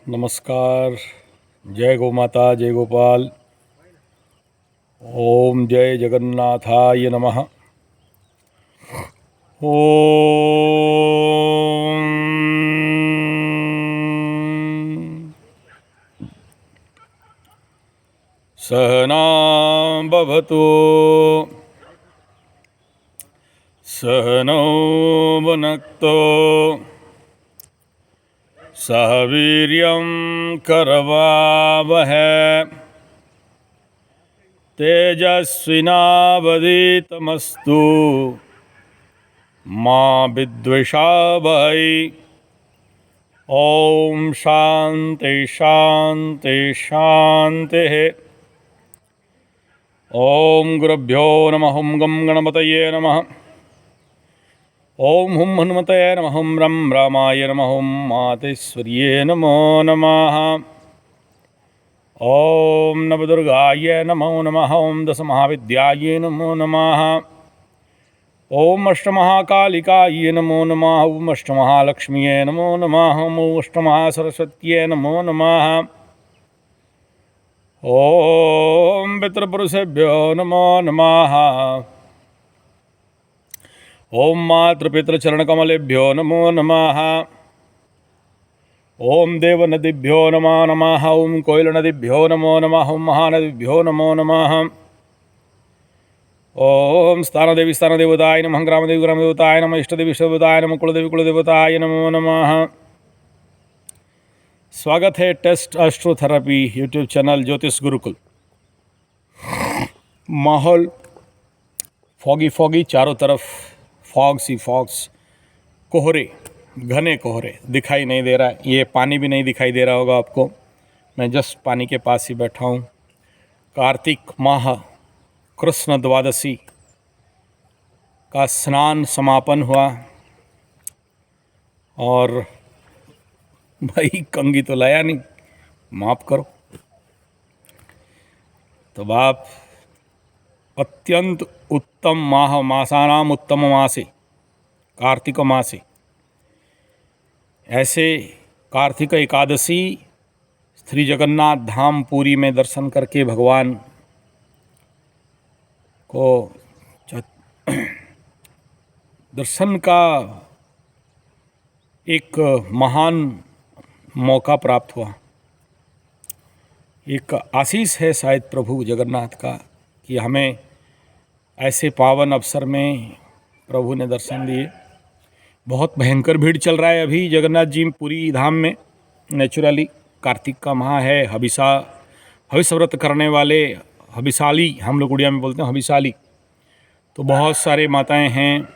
नमस्कार। जय गौ माता, जय गोपाल। ओम जय जगन्नाथाय नमः। ओम सहना भवतु सहनौ भुनक्तु सह वीर्यं करवावहै तेजस्विनावधीतमस्तु मा विद्विषावहै। ओम शांति शांति शांति। ओम गुरुभ्यो नमः। ओम गं गणपतये नमः। ओम हुम हनुमतये नमः। ओम रं रामाय नमः। ओम मातेश्वर्ये नमो नमः। ओम नवदुर्गाय नमो नमः। ओम दशमहाविद्याय नमो नमः। ओम अष्टमहाकालिकाय नमो नमः। ओम अष्टमहालक्ष्म्यै नमो नमः। ओम अष्टमहासरस्वत्यै नमो नमः। ओम पितृपुरुषेभ्यो नमो नमः। ओम मातृपितृचरणकमलेभ्यो नमो नमः। ओम देवनदीभ्यो नमो नमः। ओम कोयलनदीभ्यो नमो नमः। ओम महानदीभ्यो नमो नमः। ओम स्थानदेवी स्थानदेवताय नमः। ग्रामदेवी ग्रामदेवताय नमः। इष्टदेवी इष्टदेवताय नमः। कुलदेवी कुलदेवताय नमो नमः। स्वागत है टेस्ट एस्ट्रोथेरेपी यूट्यूब चैनल ज्योतिष गुरुकुल। माहौल फॉगी फॉगी, चारों तरफ फॉग्स ही फॉग्स, कोहरे, घने कोहरे, दिखाई नहीं दे रहा है। ये पानी भी नहीं दिखाई दे रहा होगा आपको। मैं जस्ट पानी के पास ही बैठा हूँ। कार्तिक माह कृष्ण द्वादशी का स्नान समापन हुआ और भाई कंगी तो लाया नहीं, माफ़ करो। तो आप अत्यंत उत्तम माह, मासानाम उत्तम मासे, कार्तिक मासे, ऐसे कार्तिक एकादशी श्री जगन्नाथ धाम पुरी में दर्शन करके भगवान को दर्शन का एक महान मौका प्राप्त हुआ। एक आशीष है शायद प्रभु जगन्नाथ का कि हमें ऐसे पावन अवसर में प्रभु ने दर्शन दिए। बहुत भयंकर भीड़ चल रहा है अभी जगन्नाथ जी पुरी धाम में। नेचुरली कार्तिक का माह है, हविष व्रत करने वाले, हविशाली हम लोग उड़िया में बोलते हैं, हविशाली। तो बहुत सारे माताएं हैं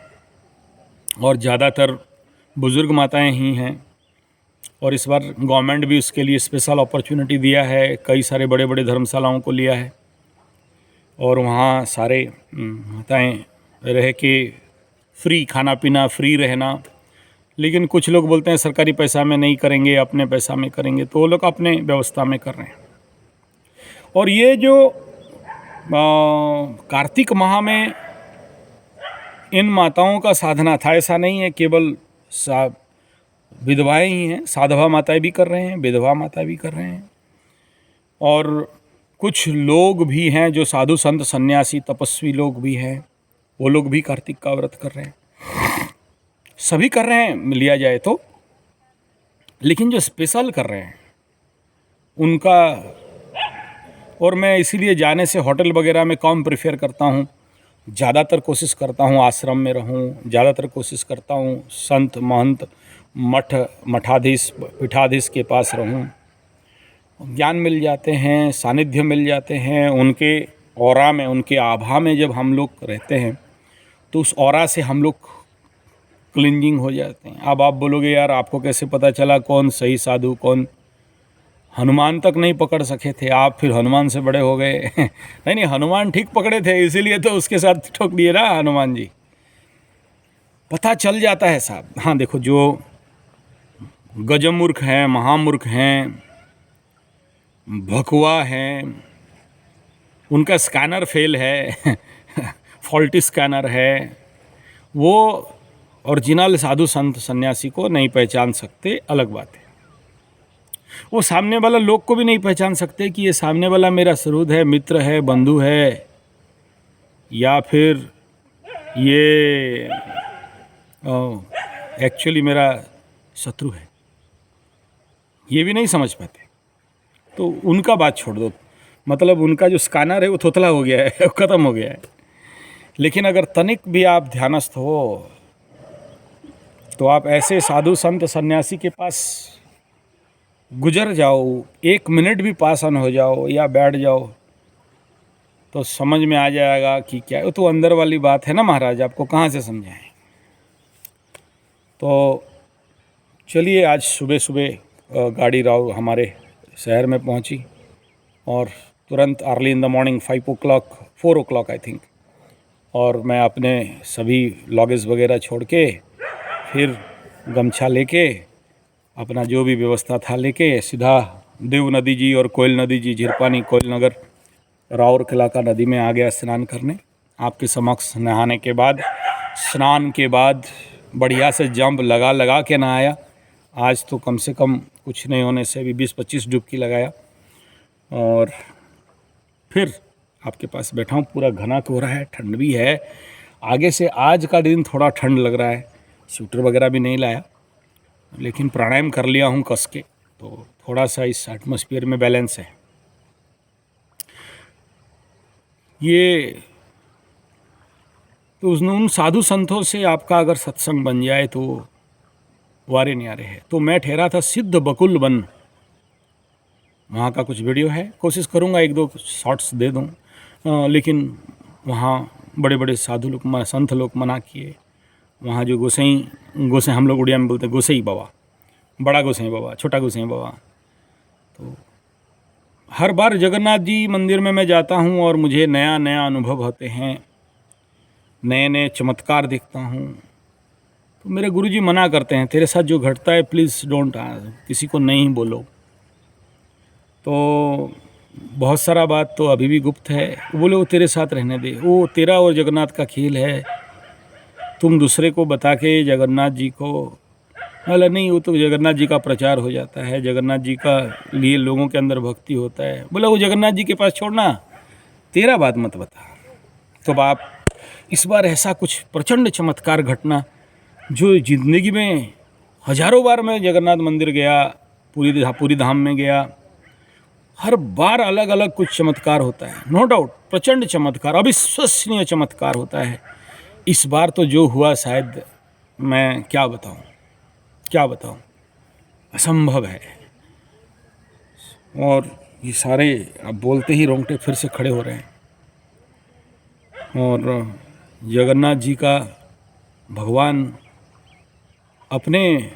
और ज़्यादातर बुज़ुर्ग माताएं ही हैं। और इस बार गवर्नमेंट भी उसके लिए स्पेशल अपॉर्चुनिटी दिया है। कई सारे बड़े बड़े धर्मशालाओं को लिया है और वहाँ सारे माताएं रह के फ्री खाना पीना, फ्री रहना। लेकिन कुछ लोग बोलते हैं सरकारी पैसा में नहीं करेंगे, अपने पैसा में करेंगे, तो वो लोग अपने व्यवस्था में कर रहे हैं। और ये जो कार्तिक माह में इन माताओं का साधना था, ऐसा नहीं है केवल विधवाएं ही हैं, साधवा माताएं भी कर रहे हैं, विधवा माता भी कर रहे हैं। और कुछ लोग भी हैं जो साधु संत सन्यासी तपस्वी लोग भी हैं, वो लोग भी कार्तिक का व्रत कर रहे हैं। सभी कर रहे हैं लिया जाए तो, लेकिन जो स्पेशल कर रहे हैं उनका, और मैं इसीलिए जाने से होटल वगैरह में कम प्रेफर करता हूँ। ज़्यादातर कोशिश करता हूँ आश्रम में रहूँ, ज़्यादातर कोशिश करता हूँ संत महंत मठाधीश पीठाधीश के पास रहूँ। ज्ञान मिल जाते हैं, सानिध्य मिल जाते हैं। उनके ऑरा में, उनके आभा में जब हम लोग रहते हैं तो उस ऑरा से हम लोग क्लिंजिंग हो जाते हैं। अब आप बोलोगे यार आपको कैसे पता चला कौन सही साधु कौन? हनुमान तक नहीं पकड़ सके थे आप, फिर हनुमान से बड़े हो गए। नहीं, हनुमान ठीक पकड़े थे, इसीलिए तो उसके साथ ठोक दिए ना हनुमान जी। पता चल जाता है साहब। हाँ देखो, जो गजमूर्ख हैं, महामूर्ख हैं, भकुआ हैं, उनका स्कैनर फेल है, फॉल्टी स्कैनर है, वो ओरिजिनल साधु संत सन्यासी को नहीं पहचान सकते, अलग बात है। वो सामने वाला लोग को भी नहीं पहचान सकते कि ये सामने वाला मेरा सुहृद है, मित्र है, बंधु है, या फिर ये एक्चुअली मेरा शत्रु है। ये भी नहीं समझ पाते। तो उनका बात छोड़ दो, मतलब उनका जो स्कैनर है वो थोथला हो गया है, वो ख़त्म हो गया है। लेकिन अगर तनिक भी आप ध्यानस्थ हो तो आप ऐसे साधु संत सन्यासी के पास गुजर जाओ, 1 मिनट भी पास ऑन हो जाओ या बैठ जाओ, तो समझ में आ जाएगा कि क्या है। तो अंदर वाली बात है ना महाराज, आपको कहाँ से समझाएं। तो चलिए, आज सुबह सुबह गाड़ी राव हमारे शहर में पहुंची और तुरंत early in the morning 4 o'clock I think, और मैं अपने सभी लॉगेज वगैरह छोड़ के फिर गमछा लेके अपना जो भी व्यवस्था था लेके सीधा देव नदी जी और कोयल नदी जी, झिरपानी कोयल नगर राउरकेला का नदी में आ गया स्नान करने। आपके समक्ष नहाने के बाद, स्नान के बाद बढ़िया से जंप लगा लगा के नहाया। आज तो कम से कम कुछ नहीं होने से भी 20-25 डुबकी लगाया, और फिर आपके पास बैठा हूँ। पूरा घना कोहरा है, ठंड भी है। आगे से आज का दिन थोड़ा ठंड लग रहा है। स्वेटर वगैरह भी नहीं लाया, लेकिन प्राणायाम कर लिया हूँ कस के, तो थोड़ा सा इस एटमॉस्फेयर में बैलेंस है। ये तो उन साधु संतों से आपका अगर सत्संग बन जाए तो वारे न्यारे है। तो मैं ठहरा था सिद्ध बकुल वन, वहाँ का कुछ वीडियो है, कोशिश करूँगा 1-2 शॉट्स दे दूँ। लेकिन वहाँ बड़े बड़े साधु लोग, संत लोग मना किए। वहाँ जो गोसाई हम लोग उड़िया में बोलते हैं गोसाई बाबा, बड़ा गोसाई बाबा, छोटा गोसाई बाबा। तो हर बार जगन्नाथ जी मंदिर में मैं जाता हूँ और मुझे नया नया अनुभव होते हैं, नए नए चमत्कार देखता हूँ। तो मेरे गुरुजी मना करते हैं, तेरे साथ जो घटता है प्लीज़ डोंट, किसी को नहीं बोलो। तो बहुत सारा बात तो अभी भी गुप्त है। बोले वो तेरे साथ रहने दे, वो तेरा और जगन्नाथ का खेल है। तुम दूसरे को बता के जगन्नाथ जी को, अरे नहीं, वो तो जगन्नाथ जी का प्रचार हो जाता है, जगन्नाथ जी का लिए लोगों के अंदर भक्ति होता है। बोला वो जगन्नाथ जी के पास छोड़ना, तेरा बात मत बता। तो आप इस बार ऐसा कुछ प्रचंड चमत्कार घटना, जो ज़िंदगी में हजारों बार मैं जगन्नाथ मंदिर गया, पूरी धाम में गया, हर बार अलग अलग कुछ चमत्कार होता है, नो डाउट प्रचंड चमत्कार, अविश्वसनीय चमत्कार होता है। इस बार तो जो हुआ शायद मैं क्या बताऊं, असंभव है। और ये सारे अब बोलते ही रोंगटे फिर से खड़े हो रहे हैं। और जगन्नाथ जी का भगवान अपने,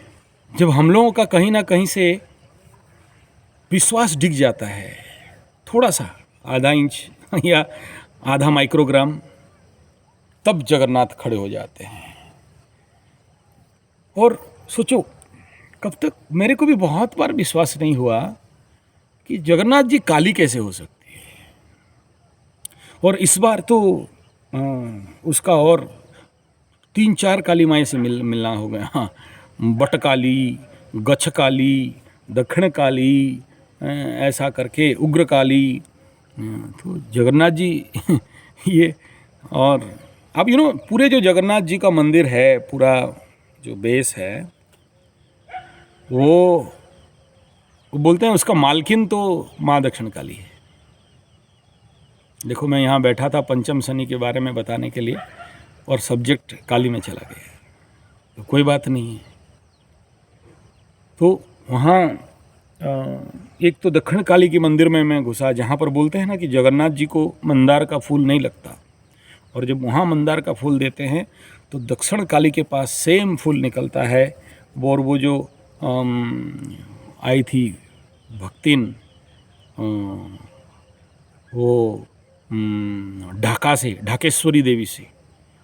जब हम लोगों का कहीं ना कहीं से विश्वास डिग जाता है, थोड़ा सा आधा इंच या आधा माइक्रोग्राम, तब जगन्नाथ खड़े हो जाते हैं। और सोचो, कब तक मेरे को भी बहुत बार विश्वास नहीं हुआ कि जगन्नाथ जी काली कैसे हो सकती है। और इस बार तो उसका और 3-4 काली माई से मिलना हो गया। हाँ, बट काली, गच्छ काली, दक्षिण काली, ऐसा करके उग्र काली। तो जगन्नाथ जी ये, और अब पूरे जो जगन्नाथ जी का मंदिर है, पूरा जो बेस है, वो बोलते हैं उसका मालकिन तो माँ दक्षिण काली है। देखो, मैं यहाँ बैठा था पंचम शनि के बारे में बताने के लिए, और सब्जेक्ट काली में चला गया। तो कोई बात नहीं है। तो वहाँ एक तो दक्षिण काली के मंदिर में मैं घुसा, जहाँ पर बोलते हैं ना कि जगन्नाथ जी को मंदार का फूल नहीं लगता, और जब वहाँ मंदार का फूल देते हैं तो दक्षिण काली के पास सेम फूल निकलता है। और वो जो आई थी भक्तिन, वो ढाका से, ढाकेश्वरी देवी से,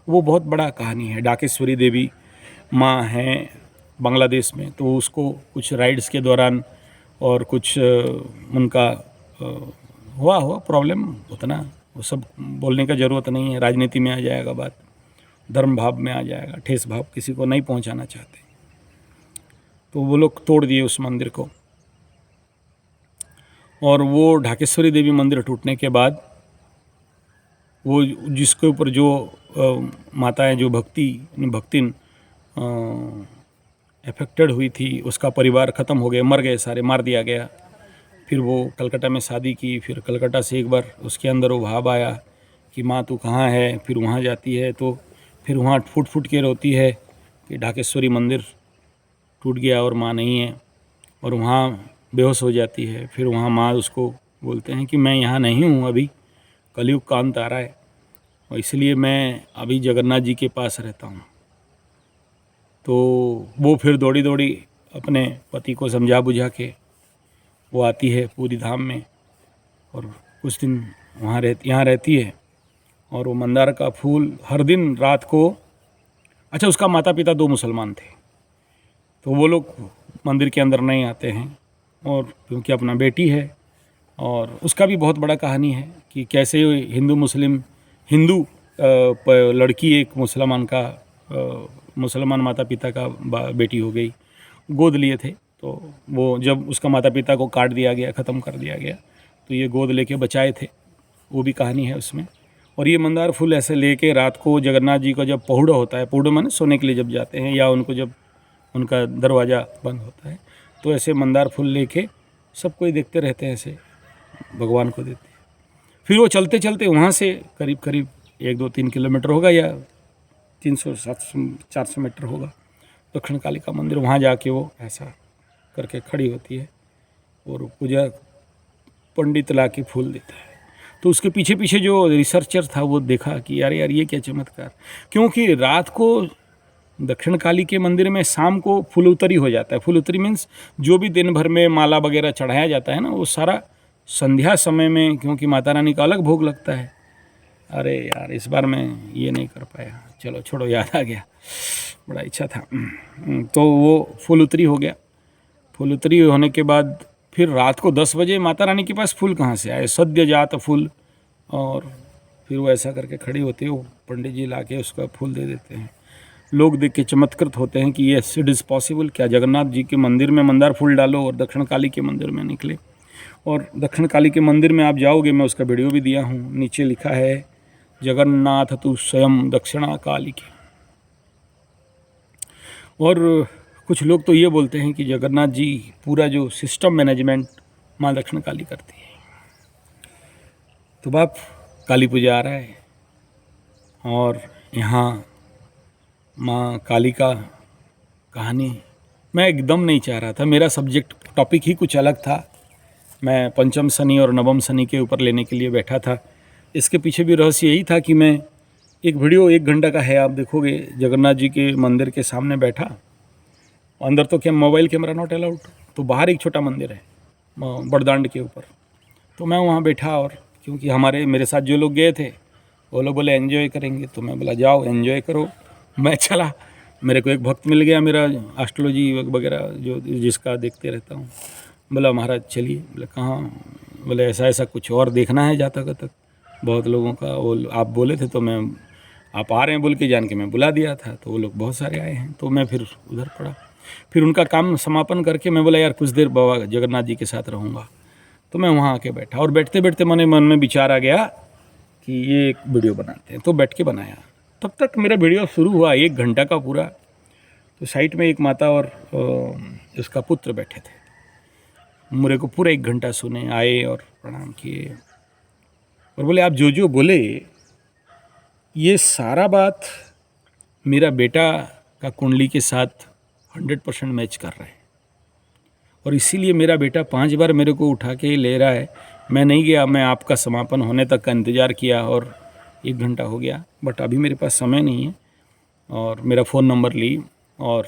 वो बहुत बड़ा कहानी है। ढाकेश्वरी देवी माँ हैं बांग्लादेश में, तो उसको कुछ राइड्स के दौरान और कुछ उनका हुआ प्रॉब्लम, उतना वो सब बोलने का ज़रूरत नहीं है, राजनीति में आ जाएगा बात, धर्म भाव में आ जाएगा, ठेस भाव किसी को नहीं पहुंचाना चाहते। तो वो लोग तोड़ दिए उस मंदिर को, और वो ढाकेश्वरी देवी मंदिर टूटने के बाद वो जिसके ऊपर जो माताएं जो भक्तिन अफेक्टेड हुई थी, उसका परिवार ख़त्म हो गया, मर गए सारे, मार दिया गया। फिर वो कलकत्ता में शादी की, फिर कलकत्ता से एक बार उसके अंदर वो भाव आया कि माँ तू कहाँ है। फिर वहाँ जाती है तो फिर वहाँ फुट फुट के रोती है कि ढाकेश्वरी मंदिर टूट गया और माँ नहीं है, और वहाँ बेहोश हो जाती है। फिर वहाँ माँ उसको बोलते हैं कि मैं यहाँ नहीं हूँ, अभी कलयुग का अंत आ रहा है और इसलिए मैं अभी जगन्नाथ जी के पास रहता हूँ। तो वो फिर दौड़ी दौड़ी अपने पति को समझा बुझा के वो आती है पूरी धाम में और कुछ दिन यहाँ रहती है। और वो मंदार का फूल हर दिन रात को, अच्छा उसका माता पिता 2 मुसलमान थे, तो वो लोग मंदिर के अंदर नहीं आते हैं, और क्योंकि अपना बेटी है। और उसका भी बहुत बड़ा कहानी है कि कैसे हिंदू लड़की एक मुसलमान माता पिता का बेटी हो गई, गोद लिए थे। तो वो जब उसका माता पिता को काट दिया गया, ख़त्म कर दिया गया, तो ये गोद लेके बचाए थे, वो भी कहानी है उसमें। और ये मंदार फूल ऐसे लेके रात को जगन्नाथ जी का जब पहुड़ा होता है, पहुड़ा माने सोने के लिए जब जाते हैं या उनको जब उनका दरवाज़ा बंद होता है, तो ऐसे मंदार फूल लेके सब कोई देखते रहते हैं, ऐसे भगवान को देते हैं। फिर वो चलते चलते वहाँ से करीब करीब 1-2-3 किलोमीटर होगा या 300-700-400 मीटर होगा दक्षिण काली का मंदिर। वहाँ जाके वो ऐसा करके खड़ी होती है और पूजा पंडित ला के फूल देता है। तो उसके पीछे पीछे जो रिसर्चर था वो देखा कि यार ये क्या चमत्कार, क्योंकि रात को दक्षिण काली के मंदिर में शाम को फूल उतरी हो जाता है। फूल उतरी मीन्स जो भी दिन भर में माला वगैरह चढ़ाया जाता है ना, वो सारा संध्या समय में, क्योंकि माता रानी का अलग भोग लगता है। अरे यार इस बार मैं ये नहीं कर पाया, चलो छोड़ो, याद आ गया, बड़ा इच्छा था। तो वो फूल उतरी हो गया। फूल उतरी होने के बाद फिर रात को 10 बजे माता रानी के पास फूल कहाँ से आए, सद्य जात फूल। और फिर वो ऐसा करके खड़ी होती है, वो पंडित जी ला के उसका फूल दे देते हैं। लोग देख के चमत्कृत होते हैं कि ये इट इज़ पॉसिबल, क्या जगन्नाथ जी के मंदिर में मंदार फूल डालो और दक्षिण काली के मंदिर में निकले। और दक्षिण काली के मंदिर में आप जाओगे, मैं उसका वीडियो भी दिया हूँ, नीचे लिखा है जगन्नाथ तु स्वयं दक्षिणा काली के। और कुछ लोग तो ये बोलते हैं कि जगन्नाथ जी पूरा जो सिस्टम मैनेजमेंट माँ दक्षिण काली करती है। तो बाप काली पूजा आ रहा है और यहाँ माँ काली का कहानी मैं एकदम नहीं चाह रहा था, मेरा सब्जेक्ट टॉपिक ही कुछ अलग था। मैं पंचम शनि और नवम शनि के ऊपर लेने के लिए बैठा था। इसके पीछे भी रहस्य यही था कि मैं एक वीडियो 1 घंटा का है, आप देखोगे, जगन्नाथ जी के मंदिर के सामने बैठा, अंदर तो क्या मोबाइल कैमरा नॉट अलाउड, तो बाहर एक छोटा मंदिर है बड़दांड के ऊपर। तो मैं वहाँ बैठा और क्योंकि मेरे साथ जो लोग गए थे वो लोग बोले एंजॉय करेंगे, तो मैं बोला जाओ एंजॉय करो। मैं चला, मेरे को एक भक्त मिल गया, मेरा एस्ट्रोलॉजी वगैरह जो जिसका देखते रहता हूँ। बोला महाराज चलिए। बोले कहाँ? बोले ऐसा ऐसा कुछ और देखना है जातक तक बहुत लोगों का, वो आप बोले थे तो मैं आप आ रहे हैं बोल के जान के मैं बुला दिया था, तो वो लोग बहुत सारे आए हैं। तो मैं फिर उधर पड़ा, फिर उनका काम समापन करके मैं बोला यार कुछ देर बाबा जगन्नाथ जी के साथ रहूँगा। तो मैं वहाँ आके बैठा और बैठते बैठते मन में विचार आ गया कि ये एक वीडियो बनाते हैं, तो बैठ के बनाया। तब तक मेरा वीडियो शुरू हुआ 1 घंटा का पूरा। तो साइड में एक माता और उसका पुत्र बैठे थे, मेरे को पूरा 1 घंटा सुने, आए और प्रणाम किए और बोले आप जो जो बोले ये सारा बात मेरा बेटा का कुंडली के साथ 100% मैच कर रहा है, और इसीलिए मेरा बेटा 5 बार मेरे को उठा के ले रहा है। मैं नहीं गया, मैं आपका समापन होने तक का इंतज़ार किया और 1 घंटा हो गया, बट अभी मेरे पास समय नहीं है। और मेरा फ़ोन नंबर ली और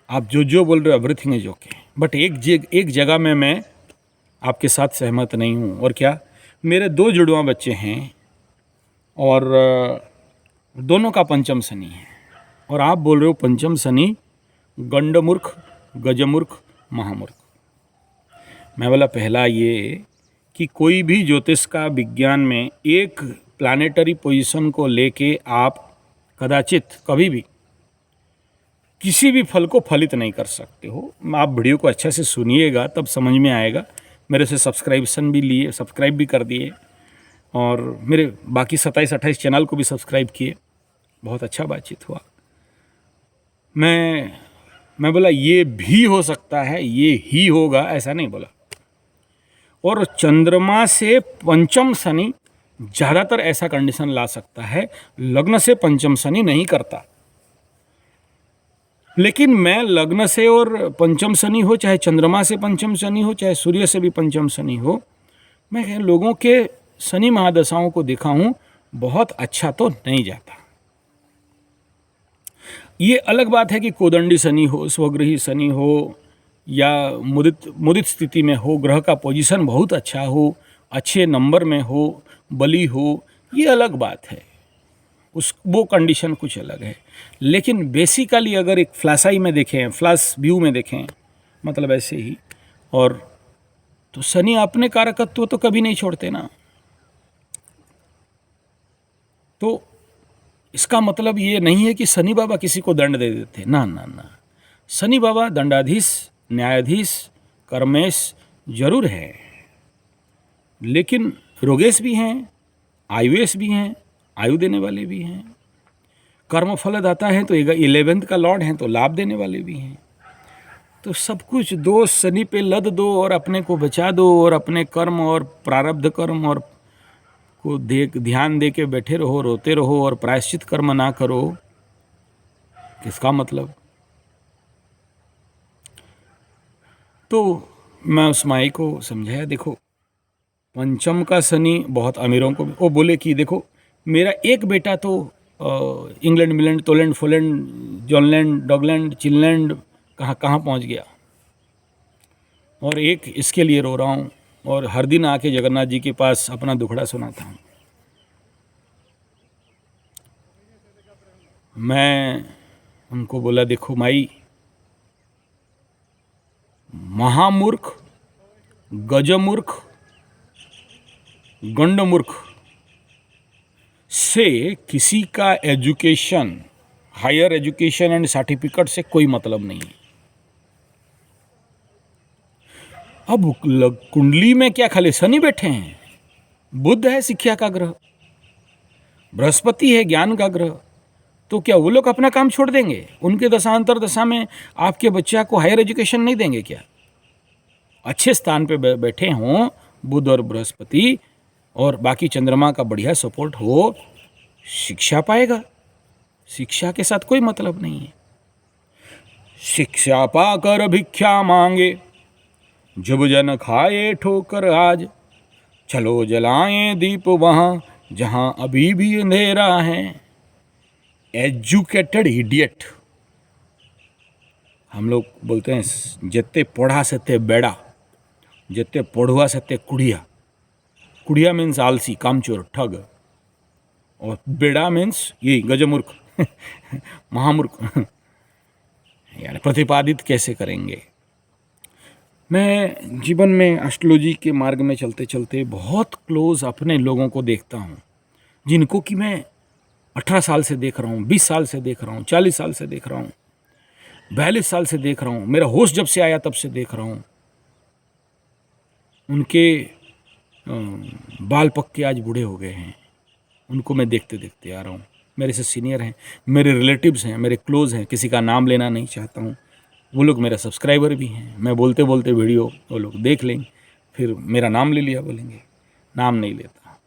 आप जो जो बोल रहे हो एवरीथिंग इज ओके, बट एक जगह में मैं आपके साथ सहमत नहीं हूँ। और क्या, मेरे 2 जुड़वां बच्चे हैं और दोनों का पंचम शनि है, और आप बोल रहे हो पंचम शनि गंडमूर्ख, गजमूर्ख, महामूर्ख। मैं बोला पहला ये कि कोई भी ज्योतिष का विज्ञान में एक प्लानेटरी पोजीशन को लेके आप कदाचित कभी भी किसी भी फल को फलित नहीं कर सकते हो। आप वीडियो को अच्छे से सुनिएगा तब समझ में आएगा। मेरे से सब्सक्राइब भी कर दिए, और मेरे बाकी 27-28 चैनल को भी सब्सक्राइब किए। बहुत अच्छा बातचीत हुआ। मैं बोला ये भी हो सकता है, ये ही होगा, ऐसा नहीं बोला। और चंद्रमा से पंचम शनि ज़्यादातर ऐसा कंडीशन ला सकता है, लग्न से पंचम शनि नहीं करता। लेकिन मैं लग्न से और पंचम शनि हो, चाहे चंद्रमा से पंचम शनि हो, चाहे सूर्य से भी पंचम शनि हो, मैं लोगों के शनि महादशाओं को देखा हूँ, बहुत अच्छा तो नहीं जाता। ये अलग बात है कि कोदंडी शनि हो, स्वगृही शनि हो, या मुदित स्थिति में हो, ग्रह का पोजीशन बहुत अच्छा हो, अच्छे नंबर में हो, बली हो, ये अलग बात है, वो कंडीशन कुछ अलग है। लेकिन बेसिकली अगर एक फ्लैश आई में देखें, फ्लैश व्यू में देखें, मतलब ऐसे ही, और तो शनि अपने कारकत्व तो कभी नहीं छोड़ते ना। तो इसका मतलब ये नहीं है कि शनि बाबा किसी को दंड दे देते, ना ना ना। शनि बाबा दंडाधीश, न्यायाधीश, कर्मेश जरूर है, लेकिन रोगेश भी हैं, आयुष भी हैं, आयु देने वाले भी हैं, कर्म फल दाता है, तो 11th का लॉर्ड हैं, तो लाभ देने वाले भी हैं। तो सब कुछ दोष शनि पे लद दो और अपने को बचा दो, और अपने कर्म और प्रारब्ध कर्म और को ध्यान दे के बैठे रहो, रोते रहो, और प्रायश्चित कर्म ना करो, किसका मतलब? तो मैं उस माई को समझाया, देखो पंचम का शनि बहुत अमीरों को, वो बोले कि देखो मेरा एक बेटा तो इंग्लैंड, मिलैंड, तोलैंड, फोलैंड, जॉनलैंड, डॉगलैंड, चिनलैंड, कहाँ कहाँ पहुँच गया, और एक इसके लिए रो रहा हूँ, और हर दिन आके जगन्नाथ जी के पास अपना दुखड़ा सुनाता हूँ। मैं उनको बोला, देखो माई, महामूर्ख, गजमूर्ख, गंडमूर्ख से किसी का education, higher education and certificate से कोई मतलब नहीं है। अब कुंडली में क्या खाली शनि बैठे हैं? बुध है शिक्षा का ग्रह, बृहस्पति है ज्ञान का ग्रह, तो क्या वो लोग अपना काम छोड़ देंगे? उनके दशांतर दशा में आपके बच्चा को हायर एजुकेशन नहीं देंगे क्या? अच्छे स्थान पे बैठे हों बुध और बृहस्पति, और बाकी चंद्रमा का बढ़िया सपोर्ट हो, शिक्षा पाएगा। शिक्षा के साथ कोई मतलब नहीं है। शिक्षा पाकर भिक्षा मांगे, जब जन खाए ठोकर आज, चलो जलाएं दीप वहाँ जहाँ अभी भी अंधेरा है। एजुकेटेड इडियट, हम लोग बोलते हैं जितने पढ़ा सते बेड़ा, जितने पढ़ुआ सते कुड़िया। कुड़िया मीन्स आलसी, कामचोर, ठग, और बेड़ा मीन्स ये गजमूर्ख, महामूर्ख। यानी प्रतिपादित कैसे करेंगे? मैं जीवन में एस्ट्रोलॉजी के मार्ग में चलते चलते बहुत क्लोज अपने लोगों को देखता हूँ, जिनको कि मैं 18 साल से देख रहा हूँ, 20 साल से देख रहा हूँ, 40 साल से देख रहा हूँ, 42 साल से देख रहा हूँ, मेरा होश जब से आया तब से देख रहा हूँ। उनके बाल पक्के आज बूढ़े हो गए हैं, उनको मैं देखते देखते आ रहा हूँ। मेरे से सीनियर हैं, मेरे रिलेटिव्स हैं, मेरे क्लोज हैं, किसी का नाम लेना नहीं चाहता हूँ। वो लोग मेरा सब्सक्राइबर भी हैं। मैं बोलते बोलते वीडियो वो लोग देख लेंगे, फिर मेरा नाम ले लिया बोलेंगे, नाम नहीं लेता।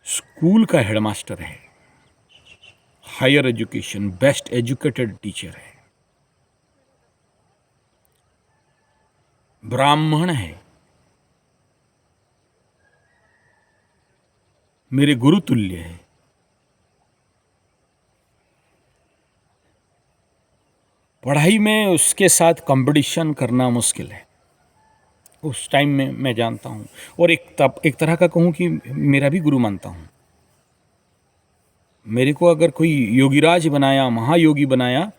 स्कूल का हेडमास्टर है, higher education, best educated teacher है, ब्राह्मण है, मेरे गुरु तुल्य है। पढ़ाई में उसके साथ कंपटीशन करना मुश्किल है उस टाइम में, मैं जानता हूँ। और एक तरह का कहूँ कि मेरा भी गुरु मानता हूँ। मेरे को अगर कोई योगीराज बनाया, महायोगी बनाया,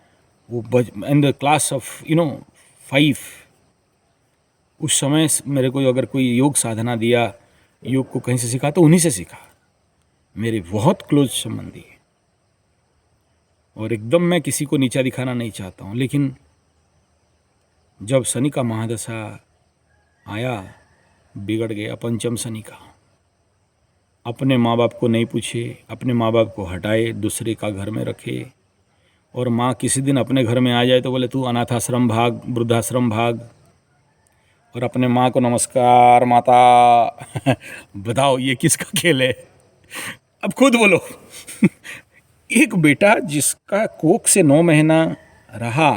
वो इन द क्लास ऑफ 5, उस समय मेरे को अगर कोई योग साधना दिया, योग को कहीं से सीखा तो उन्हीं से सीखा। मेरे बहुत क्लोज संबंधी है, और एकदम मैं किसी को नीचा दिखाना नहीं चाहता हूँ। लेकिन जब शनि का महादशा आया, बिगड़ गया पंचम शनि का। अपने माँ बाप को नहीं पूछे, अपने माँ बाप को हटाए, दूसरे का घर में रखे। और माँ किसी दिन अपने घर में आ जाए तो बोले तू अनाथ आश्रम भाग, वृद्धाश्रम भाग। और अपने माँ को नमस्कार माता। बताओ ये किसका खेल है? अब खुद बोलो। एक बेटा जिसका कोख से 9 महीना रहा,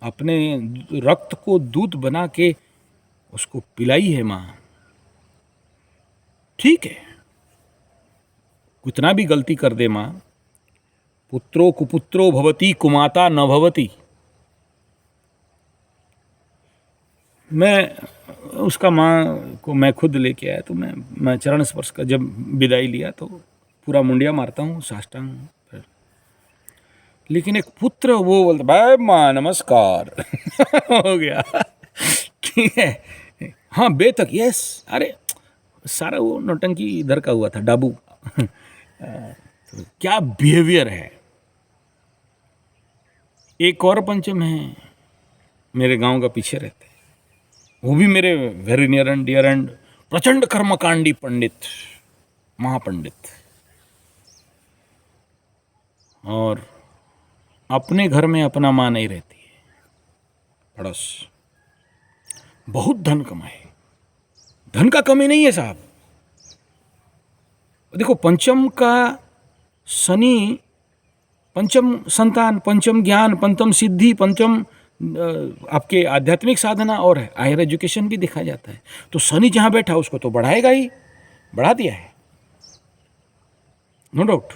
अपने रक्त को दूध बना के उसको पिलाई है माँ, ठीक है, कितना भी गलती कर दे माँ, पुत्रो कुपुत्रो भवति कुमाता न भवति। मैं उसका माँ को मैं खुद लेके आया तो मैं चरण स्पर्श का जब विदाई लिया तो पूरा मुंडिया मारता हूँ, साष्टांग। लेकिन एक पुत्र वो बोलता भाई माँ नमस्कार। हो गया। ठीक है, हाँ बे तक यस। अरे सारा वो नौटंकी इधर का हुआ था, डाबू। तो क्या बिहेवियर है। एक और पंचम है, मेरे गांव का पीछे रहते हैं, वो भी मेरे very near and dear and प्रचंड कर्मकांडी पंडित, महापंडित। और अपने घर में अपना माँ नहीं रहती है, पड़ोस। बहुत धन कमाए, धन का कमी नहीं है साहब। देखो पंचम का शनि, पंचम संतान, पंचम ज्ञान, पंचम सिद्धि, पंचम आपके आध्यात्मिक साधना और हायर एजुकेशन भी देखा जाता है। तो शनि जहां बैठा उसको तो बढ़ाएगा ही, बढ़ा दिया है, नो डाउट,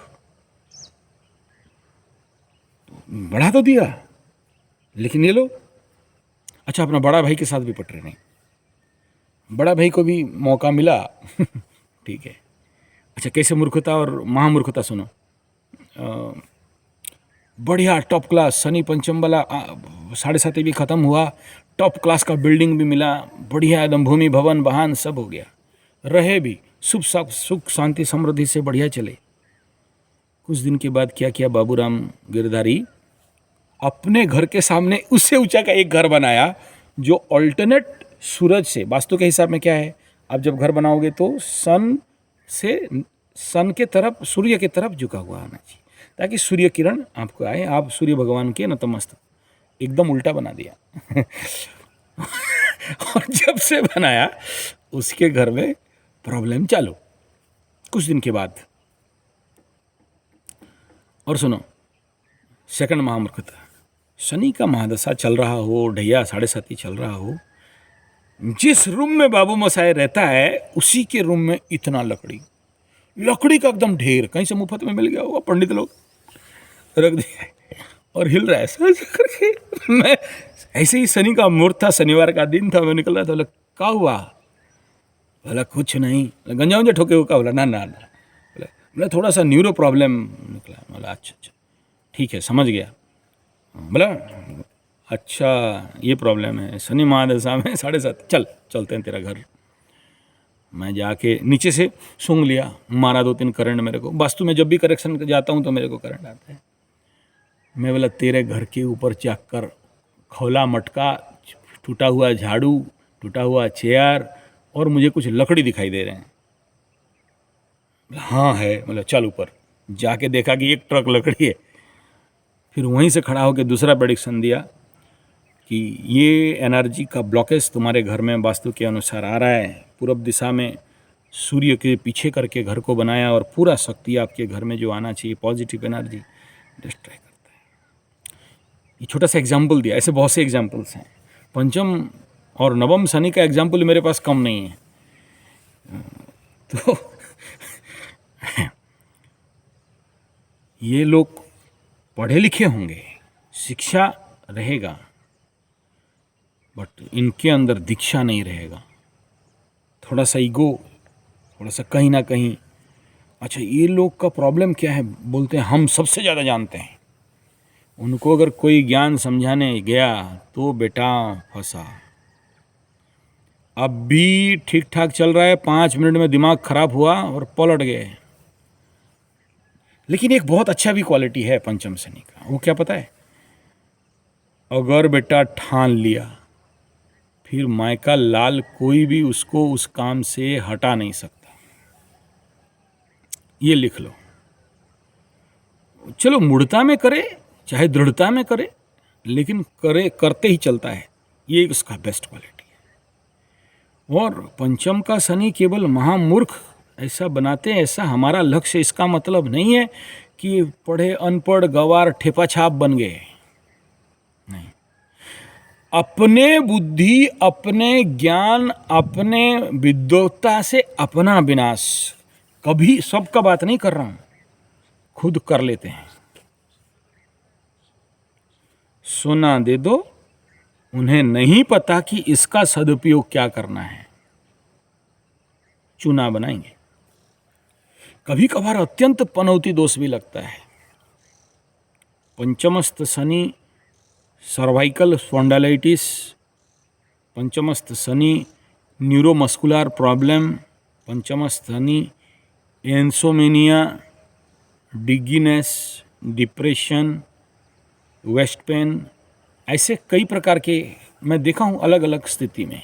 बढ़ा तो दिया। लेकिन ये लोग अच्छा अपना बड़ा भाई के साथ भी पट रहे नहीं, बड़ा भाई को भी मौका मिला। ठीक है, अच्छा कैसे मूर्खता और महामूर्खता सुनो। बढ़िया टॉप क्लास शनि पंचम वाला 7.5 भी ख़त्म हुआ, टॉप क्लास का बिल्डिंग भी मिला, बढ़िया एकदम भूमि भवन वाहन सब हो गया, रहे भी सुख शांति समृद्धि से बढ़िया चले। कुछ दिन के बाद क्या किया बाबूराम गिरधारी, अपने घर के सामने उससे ऊंचा का एक घर बनाया जो ऑल्टरनेट सूरज से, वास्तु के हिसाब में क्या है, आप जब घर बनाओगे तो सन के तरफ, सूर्य के तरफ झुका हुआ आना चाहिए ताकि सूर्य किरण आपको आए, आप सूर्य भगवान के नतमस्तक। एकदम उल्टा बना दिया। और जब से बनाया उसके घर में प्रॉब्लम चालू कुछ दिन के बाद। और सुनो सेकंड महामूर्खता, शनि का महादशा चल रहा हो, ढैया 7.5 चल रहा हो, जिस रूम में बाबू मसाए रहता है उसी के रूम में इतना लकड़ी का एकदम ढेर, कहीं से मुफ्त में मिल गया होगा, पंडित लोग रख दिया और हिल रहा है ऐसा करके। मैं ऐसे ही, शनि का मुहूर्त था, शनिवार का दिन था, मैं निकल रहा था, बोला क्या हुआ? बोला कुछ नहीं। गंजा उंजा ठोके हुआ? बोला ना ना ना। बोला थोड़ा सा न्यूरो प्रॉब्लम निकला। बोला अच्छा ठीक है समझ गया। बोला अच्छा ये प्रॉब्लम है, शनि महादशा में 7.5, चलते हैं तेरा घर। मैं जाके नीचे से सूंघ लिया, मारा 2-3 करंट मेरे को। वास्तु में जब भी करेक्शन जाता हूँ तो मेरे को करंट आता है। मैं बोला तेरे घर के ऊपर चेक कर, खौला मटका, टूटा हुआ झाड़ू, टूटा हुआ चेयर और मुझे कुछ लकड़ी दिखाई दे रहे हैं। हाँ है। मतलब चल ऊपर। जाके देखा कि 1 ट्रक लकड़ी है। फिर वहीं से खड़ा होकर दूसरा प्रेडिक्शन दिया कि ये एनर्जी का ब्लॉकेज तुम्हारे घर में वास्तु के अनुसार आ रहा है। पूरब दिशा में सूर्य के पीछे करके घर को बनाया और पूरा शक्ति आपके घर में जो आना चाहिए पॉजिटिव एनर्जी डिस्ट्रॉय करता है। ये छोटा सा एग्जाम्पल दिया, ऐसे बहुत से एग्जाम्पल्स हैं। पंचम और नवम शनि का एग्जाम्पल मेरे पास कम नहीं है। तो ये लोग पढ़े लिखे होंगे, शिक्षा रहेगा, बट इनके अंदर दीक्षा नहीं रहेगा। थोड़ा सा ईगो, थोड़ा सा कहीं ना कहीं। अच्छा ये लोग का प्रॉब्लम क्या है, बोलते हैं हम सबसे ज़्यादा जानते हैं। उनको अगर कोई ज्ञान समझाने गया तो बेटा फंसा। अब भी ठीक ठाक चल रहा है, 5 मिनट में दिमाग खराब हुआ और पलट गए। लेकिन एक बहुत अच्छा भी क्वालिटी है पंचम शनि का, वो क्या पता है? अगर बेटा ठान लिया फिर मायका लाल कोई भी उसको उस काम से हटा नहीं सकता। ये लिख लो। चलो मूढ़ता में करे चाहे दृढ़ता में करे, लेकिन करते ही चलता है, ये उसका बेस्ट क्वालिटी है। और पंचम का शनि केवल महामूर्ख ऐसा बनाते हैं, ऐसा हमारा लक्ष्य इसका मतलब नहीं है कि पढ़े अनपढ़ गवार ठेपा छाप बन गए, नहीं। अपने बुद्धि, अपने ज्ञान, अपने विद्वत्ता से अपना विनाश, कभी सबका बात नहीं कर रहा हूं, खुद कर लेते हैं। सोना दे दो, उन्हें नहीं पता कि इसका सदुपयोग क्या करना है, चूना बनाएंगे। कभी कभार अत्यंत पनौती दोष भी लगता है। पंचमस्थ शनि सर्वाइकल स्पॉन्डालाइटिस, पंचमस्थ शनि न्यूरोमस्कुलर प्रॉब्लम, पंचमस्थ Shani insomnia, dizziness, depression, waist pain, ऐसे कई प्रकार के मैं देखा हूँ अलग अलग स्थिति में।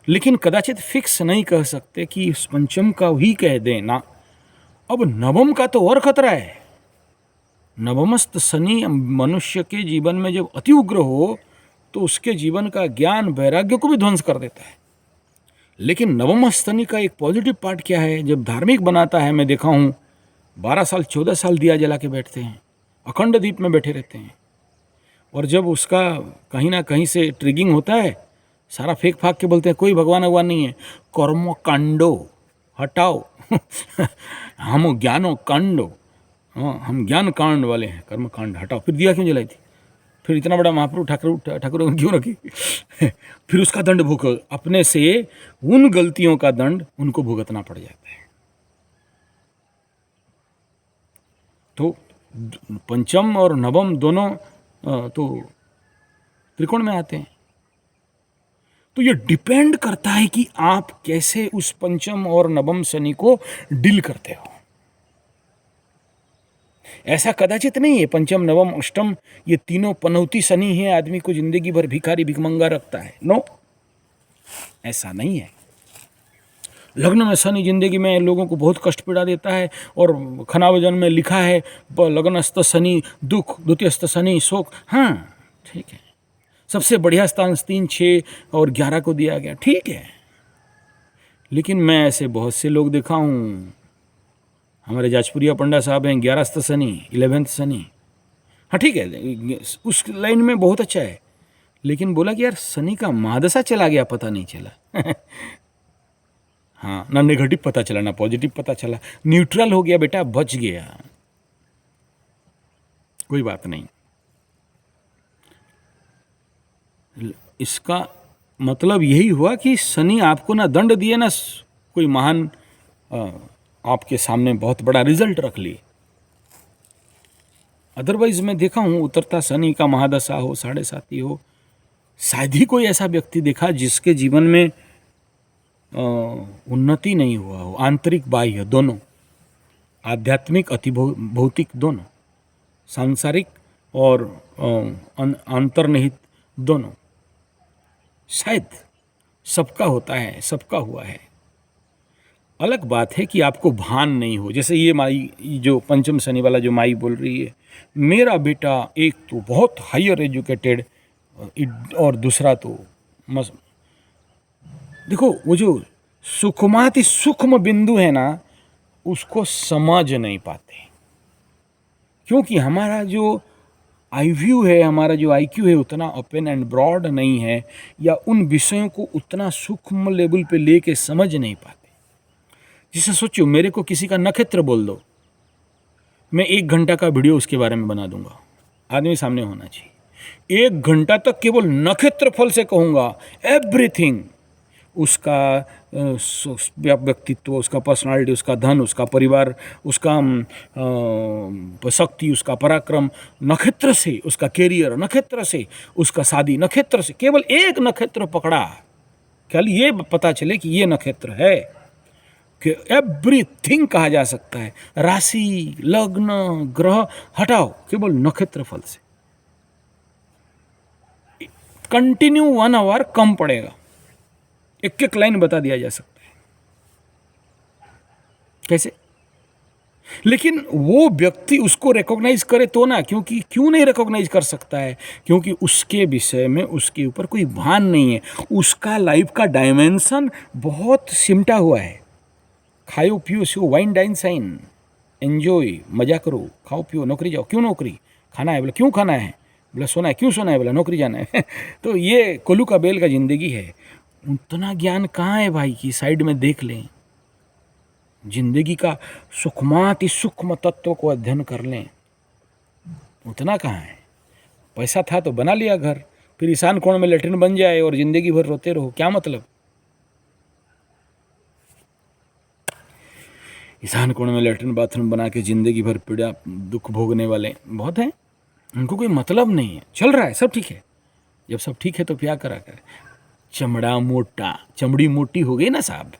लेकिन कदाचित फिक्स नहीं कह सकते कि इस पंचम का ही कह दें ना। अब नवम का तो और खतरा है। नवमस्थ शनि मनुष्य के जीवन में जब अति उग्र हो तो उसके जीवन का ज्ञान वैराग्य को भी ध्वंस कर देता है। लेकिन नवमस्थ शनि का एक पॉजिटिव पार्ट क्या है, जब धार्मिक बनाता है, मैं देखा हूँ 12 साल 14 साल दिया जला के बैठते हैं, अखंड दीप में बैठे रहते हैं, और जब उसका कहीं ना कहीं से ट्रिगिंग होता है, सारा फेंक फाक के बोलते हैं कोई भगवान भगवान नहीं है, कर्म कांडो हटाओ हम ज्ञानो कांडो, हम ज्ञान कांड वाले हैं, कर्म कांड हटाओ। फिर दिया क्यों जलाई थी, फिर इतना बड़ा महाप्रभु ठाकुर क्यों रखी फिर उसका दंड भुगतो, अपने से उन गलतियों का दंड उनको भुगतना पड़ जाता है। तो पंचम और नवम दोनों तो त्रिकोण में आते हैं। तो ये डिपेंड करता है कि आप कैसे उस पंचम और नवम शनि को डील करते हो। ऐसा कदाचित नहीं है पंचम नवम अष्टम ये तीनों पनौती शनि है, आदमी को जिंदगी भर भिखारी भिखमंगा रखता है, नो, ऐसा नहीं है। लग्न में शनि जिंदगी में लोगों को बहुत कष्ट पीड़ा देता है, और खनावजन में लिखा है लग्नस्थ शनि दुख, द्वितीयस्थ शनि शोक। हाँ ठीक है, सबसे बढ़िया स्थान 3, 6 और 11 को दिया गया, ठीक है। लेकिन मैं ऐसे बहुत से लोग देखा हूँ, हमारे जाजपुरिया पंडा साहब हैं 11th शनि 11th शनि, हाँ ठीक है उस लाइन में बहुत अच्छा है, लेकिन बोला कि यार शनि का महादशा चला गया पता नहीं चला हाँ, ना नेगेटिव पता चला ना पॉजिटिव पता चला, न्यूट्रल हो गया बेटा, बच गया, कोई बात नहीं। इसका मतलब यही हुआ कि शनि आपको ना दंड दिए ना कोई महान आपके सामने बहुत बड़ा रिजल्ट रख लिए। अदरवाइज मैं देखा हूँ उतरता शनि का महादशा हो, 7.5 हो, शायद ही कोई ऐसा व्यक्ति देखा जिसके जीवन में उन्नति नहीं हुआ हो, आंतरिक बाह्य दोनों, आध्यात्मिक अति भौतिक दोनों, सांसारिक और अंतर्निहित दोनों। शायद सबका होता है, सबका हुआ है। अलग बात है कि आपको भान नहीं हो। जैसे ये माई जो पंचम शनि वाला जो माई बोल रही है, मेरा बेटा एक तो बहुत हायर एजुकेटेड और दूसरा तो देखो वो जो सूक्ष्माति सूक्ष्म बिंदु है ना, उसको समझ नहीं पाते, क्योंकि हमारा जो आई व्यू है, हमारा जो IQ है उतना ओपन एंड ब्रॉड नहीं है, या उन विषयों को उतना सूक्ष्म लेवल पे लेके समझ नहीं पाते। जिसे सोचो मेरे को किसी का नक्षत्र बोल दो, मैं 1 घंटा का वीडियो उसके बारे में बना दूंगा, आदमी सामने होना चाहिए। 1 घंटा तक केवल नक्षत्र फल से कहूँगा एवरीथिंग, उसका व्यक्तित्व, उसका पर्सनालिटी, उसका धन, उसका परिवार, उसका शक्ति, उसका पराक्रम नक्षत्र से, उसका कैरियर नक्षत्र से, उसका शादी नक्षत्र से। केवल एक नक्षत्र पकड़ा, केवल ये पता चले कि ये नक्षत्र है, कि एवरीथिंग कहा जा सकता है। राशि, लग्न, ग्रह हटाओ, केवल नक्षत्र फल से। कंटिन्यू 1 आवर कम पड़ेगा, एक एक लाइन बता दिया जा सकता है कैसे। लेकिन वो व्यक्ति उसको रिकॉग्नाइज करे तो ना, क्योंकि क्यों नहीं रिकॉग्नाइज कर सकता है, क्योंकि उसके विषय में उसके ऊपर कोई भान नहीं है, उसका लाइफ का डायमेंशन बहुत सिमटा हुआ है। खाओ पियो सो वाइन डाइन साइन, एंजॉय, मजा करो, खाओ पियो, नौकरी जाओ, क्यों नौकरी, खाना है बोला क्यों खाना है, बोला सोना है क्यों सोना है, बोला नौकरी जाना है तो ये कोल्हू का बेल का जिंदगी है। उतना ज्ञान कहाँ है भाई कि साइड में देख लें, जिंदगी का सूक्ष्माति सूक्ष्म तत्व को अध्ययन कर लें, उतना कहाँ है। पैसा था तो बना लिया घर, फिर ईशान कोण में लेटरिन बन जाए और जिंदगी भर रोते रहो, क्या मतलब। ईशान कोण में लेटरिन बाथरूम बना के जिंदगी भर पीड़ा दुख भोगने वाले बहुत हैं, उनको कोई मतलब नहीं है, चल रहा है सब ठीक है। जब सब ठीक है तो क्या करा करे, चमड़ा मोटा, चमड़ी मोटी हो गई ना साहब,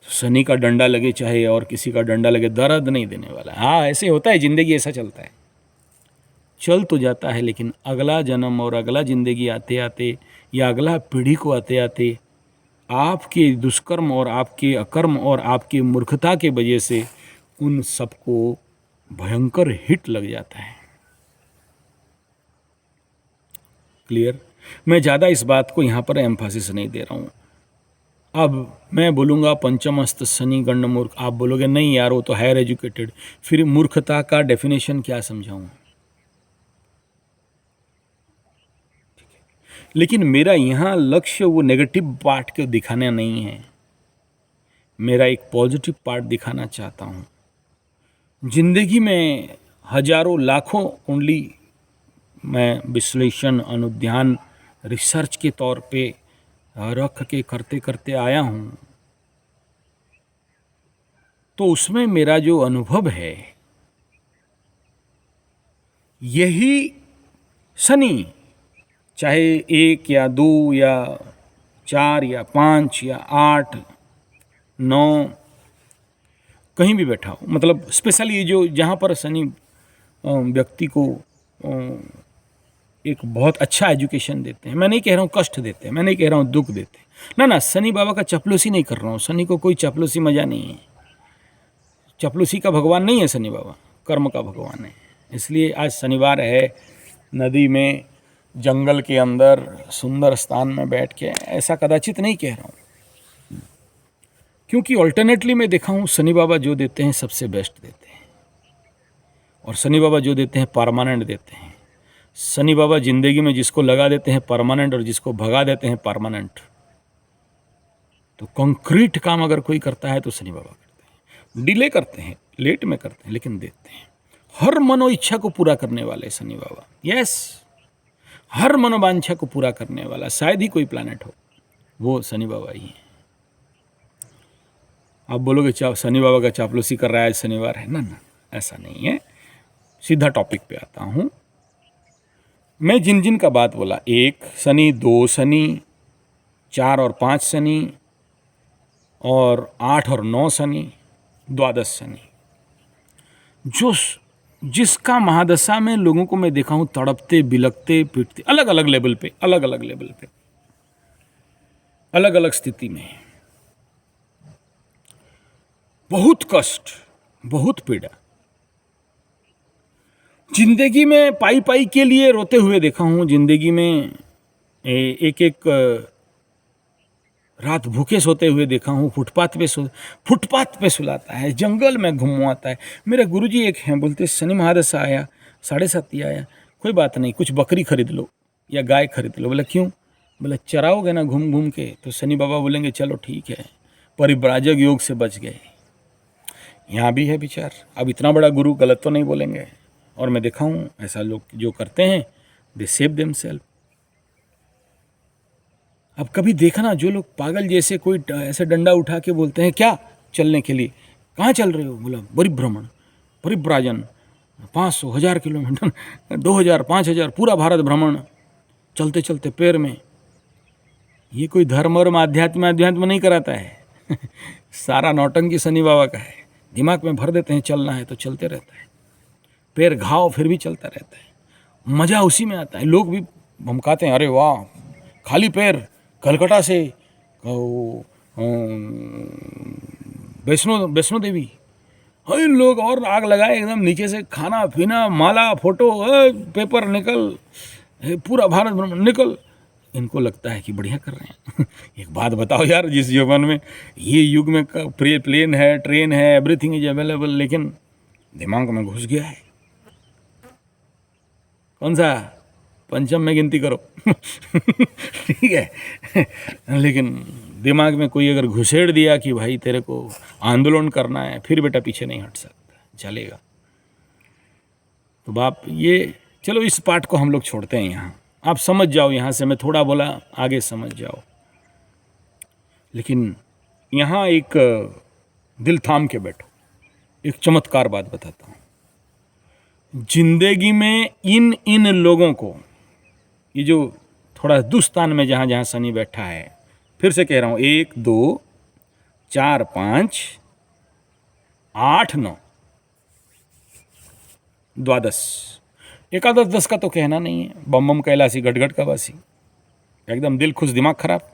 शनि का डंडा लगे चाहे और किसी का डंडा लगे, दर्द नहीं देने वाला। हाँ ऐसे होता है, जिंदगी ऐसा चलता है, चल तो जाता है, लेकिन अगला जन्म और अगला जिंदगी आते आते या अगला पीढ़ी को आते आते आपके दुष्कर्म और आपके अकर्म और आपकी मूर्खता के वजह से उन सबको भयंकर हिट लग जाता है। क्लियर। मैं ज़्यादा इस बात को यहाँ पर एम्फासिस नहीं दे रहा हूँ। अब मैं बोलूँगा पंचमस्त शनि गंड मूर्ख, आप बोलोगे नहीं यार वो तो हायर एजुकेटेड, फिर मूर्खता का डेफिनेशन क्या समझाऊँ। लेकिन मेरा यहाँ लक्ष्य वो नेगेटिव पार्ट को दिखाना नहीं है, मेरा एक पॉजिटिव पार्ट दिखाना चाहता हूँ। जिंदगी में हजारों लाखों कुंडली मैं विश्लेषण अनुध्यान रिसर्च के तौर पे रख के करते करते आया हूँ, तो उसमें मेरा जो अनुभव है यही शनि चाहे 1 या 2 या 4 या 5 या 8 9 कहीं भी बैठा हो, मतलब स्पेशली ये जो जहाँ पर शनि व्यक्ति को एक बहुत अच्छा एजुकेशन देते हैं, मैं नहीं कह रहा हूँ कष्ट देते हैं, मैं नहीं कह रहा हूँ दुख देते हैं, ना ना, शनि बाबा का चपलूसी नहीं कर रहा हूँ, शनि को कोई चपलूसी मजा नहीं है, चपलूसी का भगवान नहीं है शनि बाबा, कर्म का भगवान है। इसलिए आज शनिवार है, नदी में जंगल के अंदर सुंदर स्थान में बैठ के ऐसा कदाचित नहीं कह रहा हूँ, क्योंकि ऑल्टरनेटली मैं देखा हूँ शनि बाबा जो देते हैं सबसे बेस्ट देते हैं, और शनि बाबा जो देते हैं परमानेंट देते हैं। शनि बाबा जिंदगी में जिसको लगा देते हैं परमानेंट और जिसको भगा देते हैं परमानेंट। तो कंक्रीट काम अगर कोई करता है तो शनि बाबा करते हैं, डिले करते हैं, लेट में करते हैं, लेकिन देते हैं। हर मनो इच्छा को पूरा करने वाले शनि बाबा, यस, हर मनोवांछा को पूरा करने वाला शायद ही कोई प्लैनेट हो, वो शनि बाबा ही है। आप बोलोगे शनि बाबा का चापलूसी कर रहा है, शनिवार है, ना ना, ऐसा नहीं है। सीधा टॉपिक पे आता हूँ। मैं जिन जिन का बात बोला, 1 शनि, 2 शनि, 4 और 5 शनि, और 8 और 9 शनि, द्वादश शनि, जो जिसका महादशा में लोगों को मैं देखा हूँ तड़पते बिलकते पीटते, अलग अलग लेवल पे, अलग अलग लेवल पे, अलग अलग स्थिति में, बहुत कष्ट, बहुत पीड़ा, जिंदगी में पाई पाई के लिए रोते हुए देखा हूँ। जिंदगी में एक एक रात भूखे सोते हुए देखा हूँ, फुटपाथ पे सुलाता है, जंगल में घुमवाता है। मेरे गुरुजी एक हैं, बोलते शनि महादशा आया, 7.5 आया, कोई बात नहीं, कुछ बकरी खरीद लो या गाय खरीद लो। बोला क्यों? बोला चराओगे ना घूम घूम के, तो शनि बाबा बोलेंगे चलो ठीक है, परिव्राजक योग से बच गए। यहाँ भी है विचार। अब इतना बड़ा गुरु गलत तो नहीं बोलेंगे, और मैं देखा हूँ ऐसा लोग जो करते हैं, दे सेव देमसेल्फ। अब कभी देखना, जो लोग पागल जैसे कोई ऐसे डंडा उठा के बोलते हैं क्या चलने के लिए, कहाँ चल रहे हो? बोला परिभ्रमण, परिव्राजन, 500 1000 किलोमीटर, 2000 5000 पूरा भारत भ्रमण, चलते चलते पैर में। ये कोई धर्म और अध्यात्म नहीं कराता है सारा नौटंकी शनि बाबा का है। दिमाग में भर देते हैं चलना है तो चलते रहता है, पैर घाव फिर भी चलता रहता है, मज़ा उसी में आता है। लोग भी हम कहते हैं अरे वाह, खाली पैर कलकत्ता से वैष्णो वैष्णो देवी। हाँ, इन लोग और आग लगाए एकदम, नीचे से खाना पीना, माला, फोटो, पेपर निकल, पूरा भारत भ्रमण निकल। इनको लगता है कि बढ़िया कर रहे हैं। एक बात बताओ यार, जिस जीवन में ये युग में प्लेन है, ट्रेन है, एवरीथिंग इज अवेलेबल, लेकिन दिमाग में घुस गया है कौन सा, पंचम में गिनती करो। ठीक है, लेकिन दिमाग में कोई अगर घुसेड़ दिया कि भाई तेरे को आंदोलन करना है, फिर बेटा पीछे नहीं हट सकता, चलेगा। तो बाप ये, चलो इस पार्ट को हम लोग छोड़ते हैं यहाँ, आप समझ जाओ, यहाँ से मैं थोड़ा बोला, आगे समझ जाओ। लेकिन यहाँ एक दिल थाम के बैठो, एक चमत्कार बात बताता हूँ। जिंदगी में इन इन लोगों को, ये जो थोड़ा हिंदुस्तान में जहाँ जहाँ शनि बैठा है, फिर से कह रहा हूँ, 1 2 4 5 8 9 द्वादश, एकादश 10 का तो कहना नहीं है। बम बम कैलासी गटगट का वासी, एकदम दिल खुश दिमाग खराब।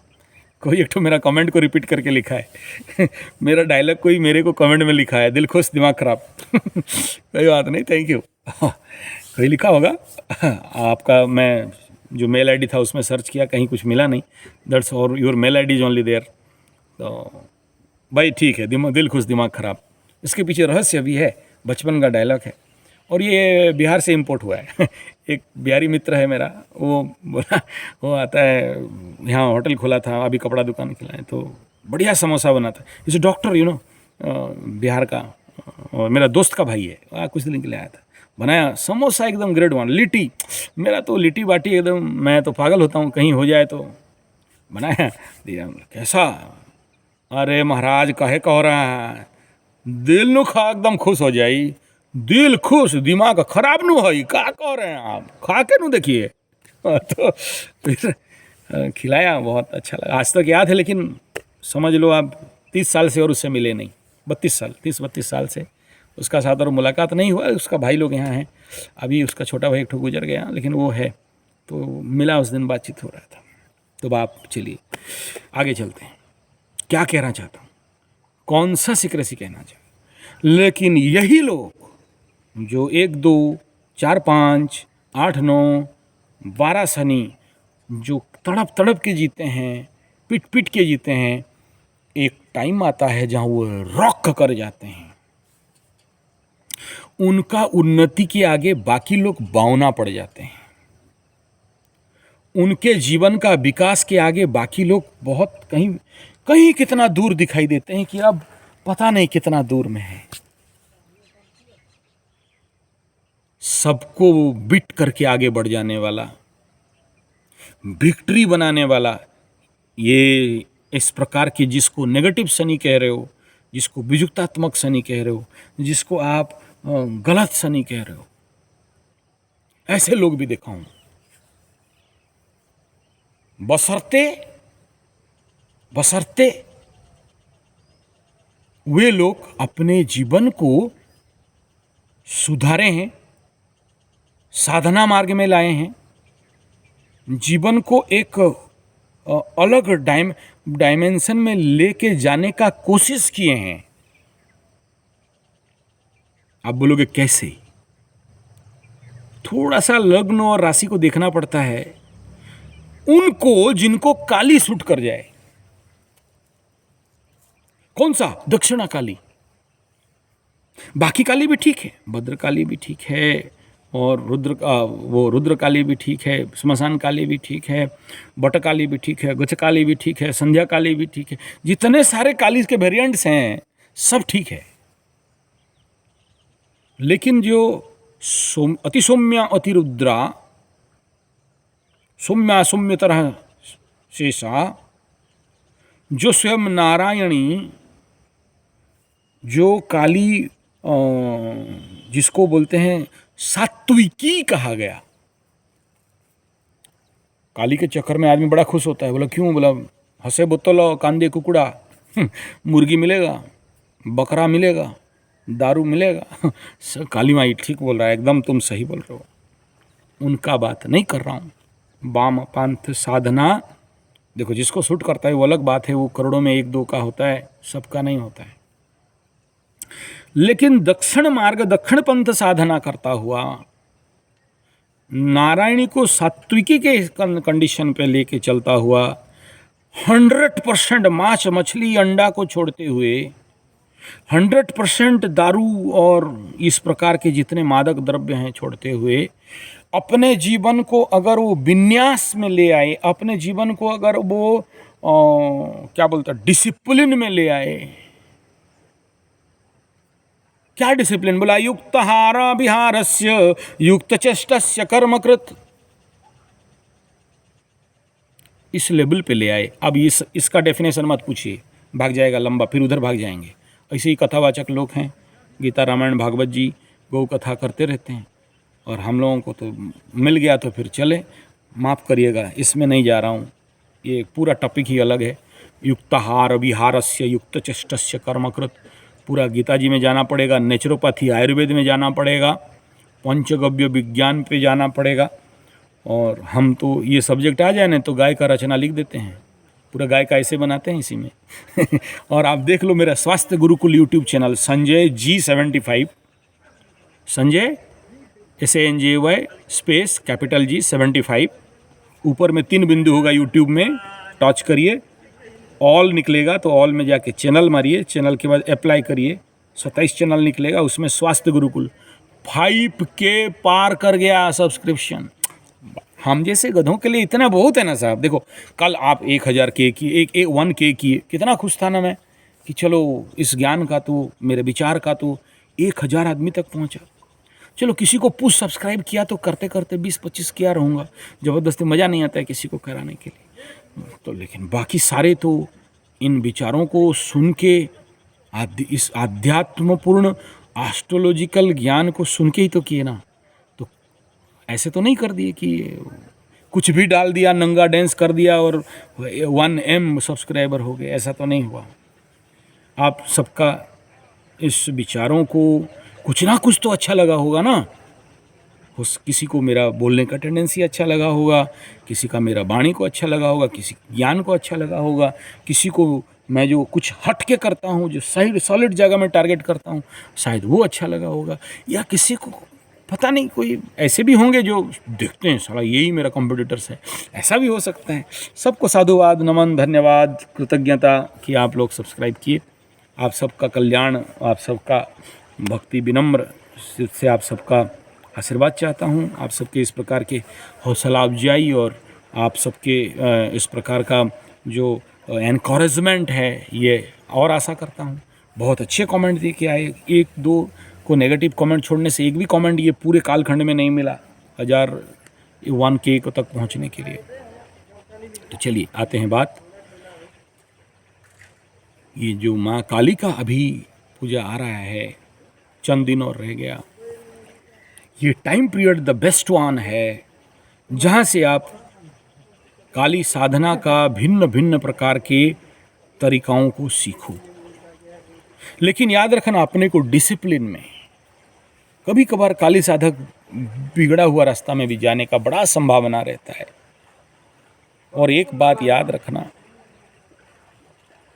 कोई एक तो मेरा कमेंट को रिपीट करके लिखा है। मेरा डायलॉग कोई मेरे को कमेंट में लिखा है, दिल खुश दिमाग खराब। कोई बात नहीं, थैंक यू। कोई लिखा होगा आपका, मैं जो मेल आईडी था उसमें सर्च किया, कहीं कुछ मिला नहीं। दैट्स और your mail ID is only there. तो भाई ठीक है, दिल खुश दिमाग खराब, इसके पीछे रहस्य भी है, बचपन का डायलॉग है, और ये बिहार से इंपोर्ट हुआ है। एक बिहारी मित्र है मेरा, वो बोला, वो आता है यहाँ, होटल खोला था, अभी कपड़ा दुकान खुला है, तो बढ़िया समोसा बनाता है। इसे डॉक्टर यू नो बिहार का, और मेरा दोस्त का भाई है, कुछ दिन के लिए आया था, बनाया समोसा एकदम ग्रेड 1। लिट्टी, मेरा तो लिट्टी बाटी एकदम, मैं तो पागल होता हूँ कहीं हो जाए तो। बनाया दिया, कैसा, अरे महाराज कहे कह रहा है, दिल नु खा एकदम खुश हो जाई, दिल खुश दिमाग खराब नु है, क्या कह रहे हैं आप, खा के नु देखिए। तो फिर खिलाया, बहुत अच्छा लगा। आज तक याद है, लेकिन समझ लो आप 30 साल से और उससे मिले नहीं, 30-32 साल से उसका साथ और मुलाकात नहीं हुआ। उसका भाई लोग यहाँ हैं, अभी उसका छोटा भाई एक ठो गुजर गया, लेकिन वो है, तो मिला उस दिन, बातचीत हो रहा था। तो आप चलिए आगे चलते हैं, क्या कहना चाहता हूँ, कौन सा सिक्रेसी कहना चाहता हूँ। लेकिन यही लोग जो 1 2 4 5 8 9 12 शनि जो तड़प तड़प के जीते हैं, पिट पिट के जीते हैं, एक टाइम आता है जहाँ वो रॉक कर जाते हैं। उनका उन्नति के आगे बाकी लोग बावना पड़ जाते हैं। उनके जीवन का विकास के आगे बाकी लोग बहुत कहीं कहीं कितना दूर दिखाई देते हैं कि अब पता नहीं कितना दूर में है। सबको बीट करके आगे बढ़ जाने वाला, विक्ट्री बनाने वाला, ये इस प्रकार की, जिसको नेगेटिव शनि कह रहे हो, जिसको विजुक्तात्मक शनि कह रहे हो, जिसको आप गलत शनि कह रहे हो, ऐसे लोग भी देखा हूं। बशर्ते वे लोग अपने जीवन को सुधारे हैं, साधना मार्ग में लाए हैं, जीवन को एक अलग डायमेंशन में लेके जाने का कोशिश किए हैं। आप बोलोगे कैसे? थोड़ा सा लग्न और राशि को देखना पड़ता है। उनको जिनको काली सूट कर जाए, कौन सा? दक्षिणा काली। बाकी काली भी ठीक है, भद्र काली भी ठीक है, और रुद्र काली भी ठीक है, श्मशान काली भी ठीक है, बट काली भी ठीक है, गच काली भी ठीक है, संध्या काली भी ठीक है। जितने सारे काली के वेरिएंट्स हैं सब ठीक है। लेकिन जो अति सौम्या अति रुद्रा, सौम्या सौम्य तरह शेषा, जो स्वयं नारायणी, जो काली जिसको बोलते हैं सात्विकी कहा गया। काली के चक्कर में आदमी बड़ा खुश होता है। बोला क्यों? बोला हंसे बोतल कांदे कुकुड़ा, मुर्गी मिलेगा, बकरा मिलेगा, दारू मिलेगा। काली माई ठीक बोल रहा है, एकदम तुम सही बोल रहे हो। उनका बात नहीं कर रहा हूँ, वामपंथ साधना, देखो जिसको सूट करता है वो अलग बात है, वो करोड़ों में एक दो का होता है, सबका नहीं होता है। लेकिन दक्षिण मार्ग, दक्षिण पंथ साधना करता हुआ नारायणी को सात्विकी के कंडीशन पे लेके चलता हुआ 100% मांस मछली अंडा को छोड़ते हुए 100% दारू और इस प्रकार के जितने मादक द्रव्य हैं छोड़ते हुए अपने जीवन को अगर वो विन्यास में ले आए, अपने जीवन को अगर वो क्या बोलता डिसिप्लिन में ले आए, क्या डिसिप्लिन बोला? युक्त हारा विहारस्य युक्त चेष्टस्य कर्मकृत, इस लेवल पे ले आए। अब इसका डेफिनेशन मत पूछिए, भाग जाएगा लंबा, फिर उधर भाग जाएंगे। ऐसे ही कथावाचक लोग हैं, गीता रामायण भागवत जी गौ कथा करते रहते हैं, और हम लोगों को तो मिल गया तो फिर चले। माफ़ करिएगा, इसमें नहीं जा रहा हूँ, ये पूरा टॉपिक ही अलग है। युक्ताहार विहारस्य युक्त चेष्टस्य कर्मकृत, पूरा गीता जी में जाना पड़ेगा, नेचुरोपैथी आयुर्वेद में जाना पड़ेगा, पंचगव्य विज्ञान पे जाना पड़ेगा। और हम तो ये सब्जेक्ट आ जाए ना तो गाय का रचना लिख देते हैं, पूरा गाय का ऐसे बनाते हैं इसी में। और आप देख लो मेरा स्वास्थ्य Gurukul YouTube channel Sanjay G75, Sanjay SANJY space capital G75, ऊपर में 3 बिंदु होगा, यूट्यूब में टच करिए, ऑल निकलेगा तो ऑल में जाके चैनल मारिए, चैनल के बाद अप्लाई करिए, 27 चैनल निकलेगा, उसमें स्वास्थ्य गुरुकुल 5K पार कर गया सब्सक्रिप्शन। हम जैसे गधों के लिए इतना बहुत है ना साहब। देखो कल आप 1000K की 1K की, कितना खुश था ना मैं कि चलो इस ज्ञान का तो, मेरे विचार का तो 1000 आदमी तक पहुंचा। चलो किसी को पुश सब्सक्राइब किया तो करते करते 20-25 किया रहूँगा, ज़बरदस्ती मज़ा नहीं आता है किसी को कराने के लिए तो। लेकिन बाकी सारे तो इन विचारों को सुन के, इस आध्यात्मपूर्ण एस्ट्रोलॉजिकल ज्ञान को सुन के ही तो किए ना। तो ऐसे तो नहीं कर दिए कि कुछ भी डाल दिया, नंगा डांस कर दिया और 1M सब्सक्राइबर हो गए, ऐसा तो नहीं हुआ। आप सबका इस विचारों को कुछ ना कुछ तो अच्छा लगा होगा ना। किसी को मेरा बोलने का टेंडेंसी अच्छा लगा होगा, किसी का मेरा वाणी को अच्छा लगा होगा, किसी ज्ञान को अच्छा लगा होगा, किसी को मैं जो कुछ हट के करता हूँ, जो सही सॉलिड जगह में टारगेट करता हूँ, शायद वो अच्छा लगा होगा। या किसी को पता नहीं, कोई ऐसे भी होंगे जो देखते हैं साला यही मेरा कॉम्पिटिटर्स है, ऐसा भी हो सकता है। सबको साधुवाद, नमन, धन्यवाद, कृतज्ञता कि आप लोग सब्सक्राइब किए। आप सबका कल्याण, आप सबका भक्ति विनम्र से आप सबका आशीर्वाद चाहता हूँ। आप सबके इस प्रकार के हौसला अफजाई और आप सबके इस प्रकार का जो एनकरेजमेंट है ये और आशा करता हूँ। बहुत अच्छे कमेंट दे के आए, 1-2 को नेगेटिव कमेंट छोड़ने से एक भी कमेंट ये पूरे कालखंड में नहीं मिला 1K को तक पहुँचने के लिए। तो चलिए आते हैं बात, ये जो माँ काली का अभी पूजा आ रहा है, चंद दिन और रह गया, ये time period the best one है जहाँ से आप काली साधना का भिन्न भिन्न प्रकार के तरीकाओं को सीखो। लेकिन याद रखना अपने को डिसिप्लिन में। कभी कभार काली साधक बिगड़ा हुआ रास्ता में भी जाने का बड़ा संभावना रहता है। और एक बात याद रखना,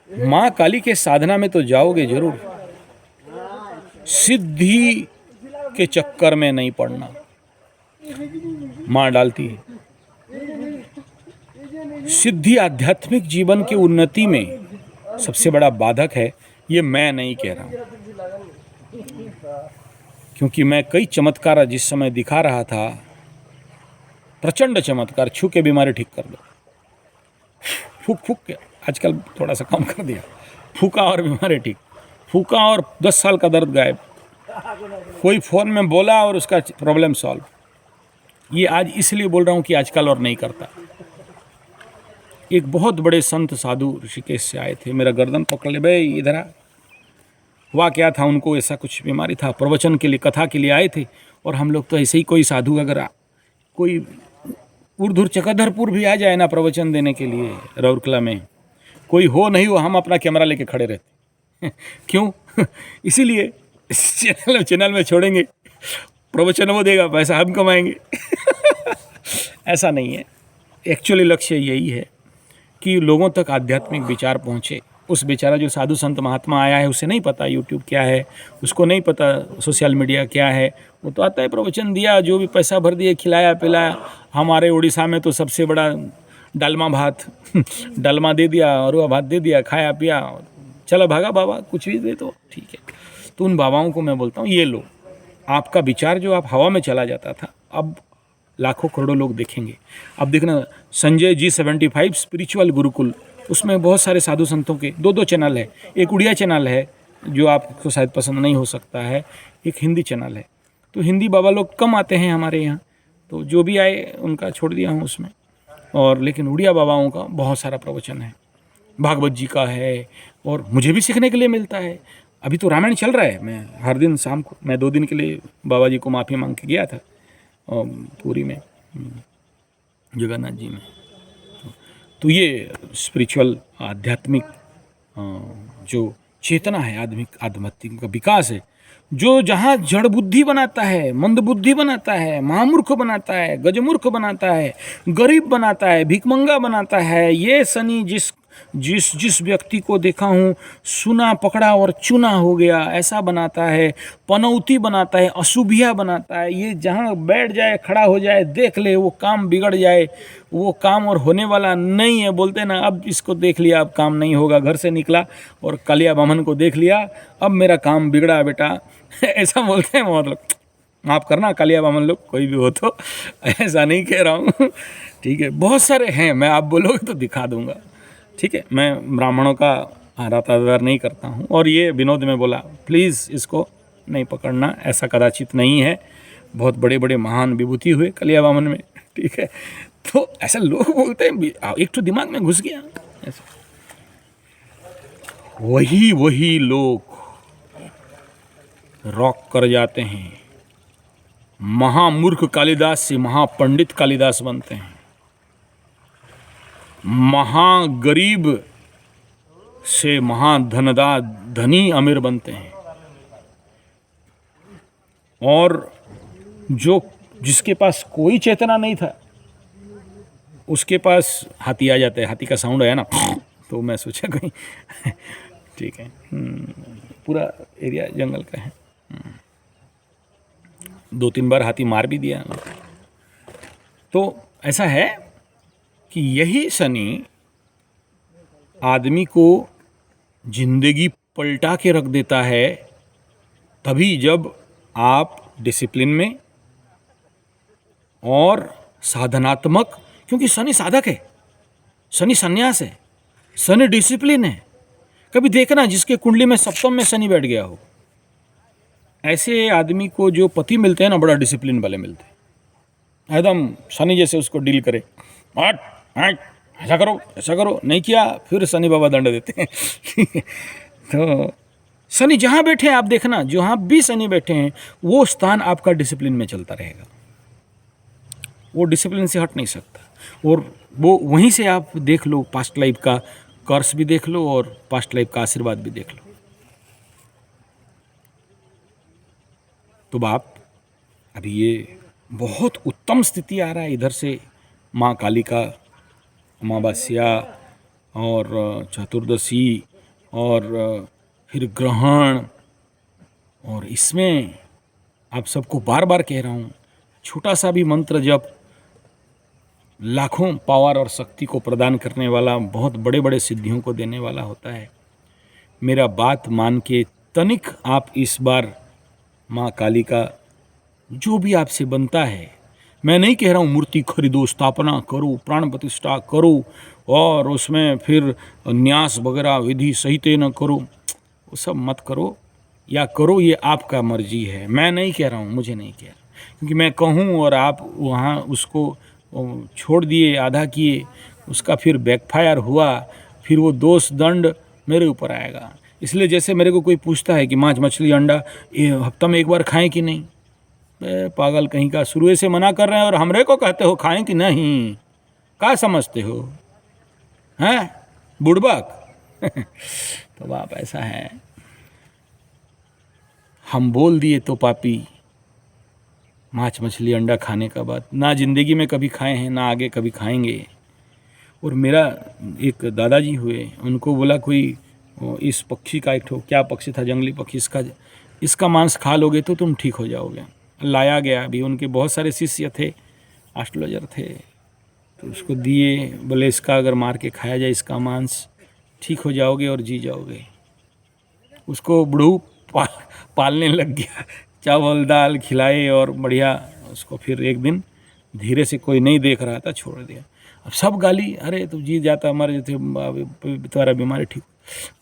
माँ काली के साधना में तो जाओगे जरूर, सिद्धि के चक्कर में नहीं पड़ना। माँ डालती है सिद्धि, आध्यात्मिक जीवन की उन्नति में सबसे बड़ा बाधक है। ये मैं नहीं कह रहा हूँ, क्योंकि मैं कई चमत्कार जिस समय दिखा रहा था, प्रचंड चमत्कार, छू के बीमारी ठीक कर दो, फूक फूक के, आजकल थोड़ा सा कम कर दिया, फूका और बीमारी ठीक, फूका और 10 साल का दर्द गायब, कोई फ़ोन में बोला और उसका प्रॉब्लम सॉल्व। ये आज इसलिए बोल रहा हूँ कि आजकल और नहीं करता। एक बहुत बड़े संत साधु ऋषिकेश से आए थे, मेरा गर्दन पकड़ ले, भाई इधर आ। हुआ क्या था, उनको ऐसा कुछ बीमारी था, प्रवचन के लिए, कथा के लिए आए थे। और हम लोग तो ऐसे ही, कोई साधु अगर कोई उर्धुर चकधरपुर भी आ जाए ना प्रवचन देने के लिए, राउरकेला में कोई हो नहीं हो, हम अपना कैमरा लेके खड़े रहते। क्यों? इसीलिए चैनल में छोड़ेंगे, प्रवचन वो देगा, पैसा हम कमाएंगे। ऐसा नहीं है, एक्चुअली लक्ष्य यही है कि लोगों तक आध्यात्मिक विचार पहुँचे। उस बेचारा जो साधु संत महात्मा आया है उसे नहीं पता यूट्यूब क्या है, उसको नहीं पता सोशल मीडिया क्या है। वो तो आता है, प्रवचन दिया, जो भी पैसा भर दिए, खिलाया पिलाया। हमारे उड़ीसा में तो सबसे बड़ा डालमा भात डालमा दे दिया, अरुआ भात दे दिया, खाया पिया, चलो भागा बाबा, कुछ भी दे दो, ठीक है। तो उन बाबाओं को मैं बोलता हूँ, ये लो, आपका विचार जो आप हवा में चला जाता था, अब लाखों करोड़ों लोग देखेंगे। अब देखना, संजय G75 स्पिरिचुअल गुरुकुल, उसमें बहुत सारे साधु संतों के 2-2 चैनल है। एक उड़िया चैनल है जो आपको शायद पसंद नहीं हो सकता है, एक हिंदी चैनल है। तो हिंदी बाबा लोग कम आते हैं हमारे यहाँ, तो जो भी आए उनका छोड़ दिया हूँ उसमें। और लेकिन उड़िया बाबाओं का बहुत सारा प्रवचन है, भागवत जी का है, और मुझे भी सीखने के लिए मिलता है। अभी तो रामायण चल रहा है, मैं हर दिन शाम को, मैं 2 दिन के लिए बाबा जी को माफ़ी मांग के गया था पुरी में, जगन्नाथ जी में। तो ये स्पिरिचुअल आध्यात्मिक जो चेतना है, आध्यात्मिक का विकास है, जो जहाँ जड़ बुद्धि बनाता है, मंद बुद्धि बनाता है, महामूर्ख बनाता है, गजमूर्ख बनाता है, गरीब बनाता है, भिकमंगा बनाता है, ये शनि जिस व्यक्ति को देखा हूँ सुना पकड़ा और चुना हो गया, ऐसा बनाता है, पनौती बनाता है, अशुभिया बनाता है। ये जहाँ बैठ जाए, खड़ा हो जाए, देख ले, वो काम बिगड़ जाए, वो काम और होने वाला नहीं है। बोलते ना, अब इसको देख लिया, अब काम नहीं होगा। घर से निकला और कालिया बामन को देख लिया, अब मेरा काम बिगड़ा बेटा ऐसा बोलते हैं। मतलब माफ़ करना कालिया बामन लोग, कोई भी हो तो, ऐसा नहीं कह रहा हूँ, ठीक है। बहुत सारे हैं, मैं आप बोलोगे तो दिखा दूंगा, ठीक है। मैं ब्राह्मणों का आदर नहीं करता हूँ, और ये विनोद में बोला, प्लीज़ इसको नहीं पकड़ना, ऐसा कदाचित नहीं है। बहुत बड़े बड़े महान विभूति हुए कलिया बामन में, ठीक है। तो ऐसे लोग बोलते हैं, एक तो दिमाग में घुस गया ऐसा। वही लोग रॉक कर जाते हैं, महामूर्ख कालिदास से महापंडित कालिदास बनते हैं, महागरीब से महाधनदार धनी अमीर बनते हैं। और जिसके पास कोई चेतना नहीं था, उसके पास हाथी आ जाता है। हाथी का साउंड आया ना, तो मैं सोचा कहीं ठीक है, पूरा एरिया जंगल का है। 2-3 बार हाथी मार भी दिया। तो ऐसा है कि यही शनि आदमी को जिंदगी पलटा के रख देता है, तभी जब आप डिसिप्लिन में और साधनात्मक, क्योंकि शनि साधक है, शनि संन्यास है, शनि डिसिप्लिन है। कभी देखना जिसके कुंडली में सप्तम में शनि बैठ गया हो, ऐसे आदमी को जो पति मिलते हैं ना, बड़ा डिसिप्लिन वाले मिलते हैं, एकदम शनि जैसे उसको डील करे। हट हट, ऐसा करो, नहीं किया फिर शनि बाबा दंड देते हैं तो शनि जहाँ बैठे हैं, आप देखना, जहाँ भी शनि बैठे हैं, वो स्थान आपका डिसिप्लिन में चलता रहेगा, वो डिसिप्लिन से हट नहीं सकता। और वो वहीं से आप देख लो, पास्ट लाइफ का कर्स भी देख लो और पास्ट लाइफ का आशीर्वाद भी देख लो। तो बाप, अभी ये बहुत उत्तम स्थिति आ रहा है इधर से, माँ काली का अमावस्या और चतुर्दशी और फिर ग्रहण, और इसमें आप सबको बार बार कह रहा हूँ, छोटा सा भी मंत्र जब लाखों पावर और शक्ति को प्रदान करने वाला, बहुत बड़े बड़े सिद्धियों को देने वाला होता है। मेरा बात मान के तनिक आप इस बार माँ काली का जो भी आपसे बनता है, मैं नहीं कह रहा हूँ मूर्ति खरीदो, स्थापना करो, प्राण प्रतिष्ठा करो और उसमें फिर न्यास वगैरह विधि सहित न करो, वो सब मत करो, या करो, ये आपका मर्जी है। मैं नहीं कह रहा हूँ, मुझे नहीं कह रहा, क्योंकि मैं कहूँ और आप वहाँ उसको छोड़ दिए, आधा किए, उसका फिर बैकफायर हुआ, फिर वो दोष दंड मेरे ऊपर आएगा। इसलिए जैसे मेरे को कोई पूछता है कि मांस मछली अंडा ये हफ्ता में 1 बार खाएं कि नहीं, पागल कहीं का, शुरू से मना कर रहे हैं और हमरे को कहते हो खाएं कि नहीं, क्या समझते हो, हैं बुड़बक तो बाप ऐसा है, हम बोल दिए तो पापी, मांस मछली अंडा खाने का बात ना ज़िंदगी में कभी खाए हैं, ना आगे कभी खाएंगे। और मेरा एक दादाजी हुए, उनको बोला कोई इस पक्षी का, एक ठो क्या पक्षी था, जंगली पक्षी, इसका मांस खा लोगे तो तुम ठीक हो जाओगे। लाया गया, अभी उनके बहुत सारे शिष्य थे, एस्ट्रोलॉजर थे, तो उसको दिए, बोले इसका अगर मार के खाया जाए इसका मांस, ठीक हो जाओगे और जी जाओगे। उसको बुढ़ऊ पालने लग गया, चावल दाल खिलाए और बढ़िया उसको। फिर एक दिन धीरे से, कोई नहीं देख रहा था, छोड़ दिया। अब सब गाली, अरे तू जी जाता, हमारे तुम्हारा बीमारी ठीक।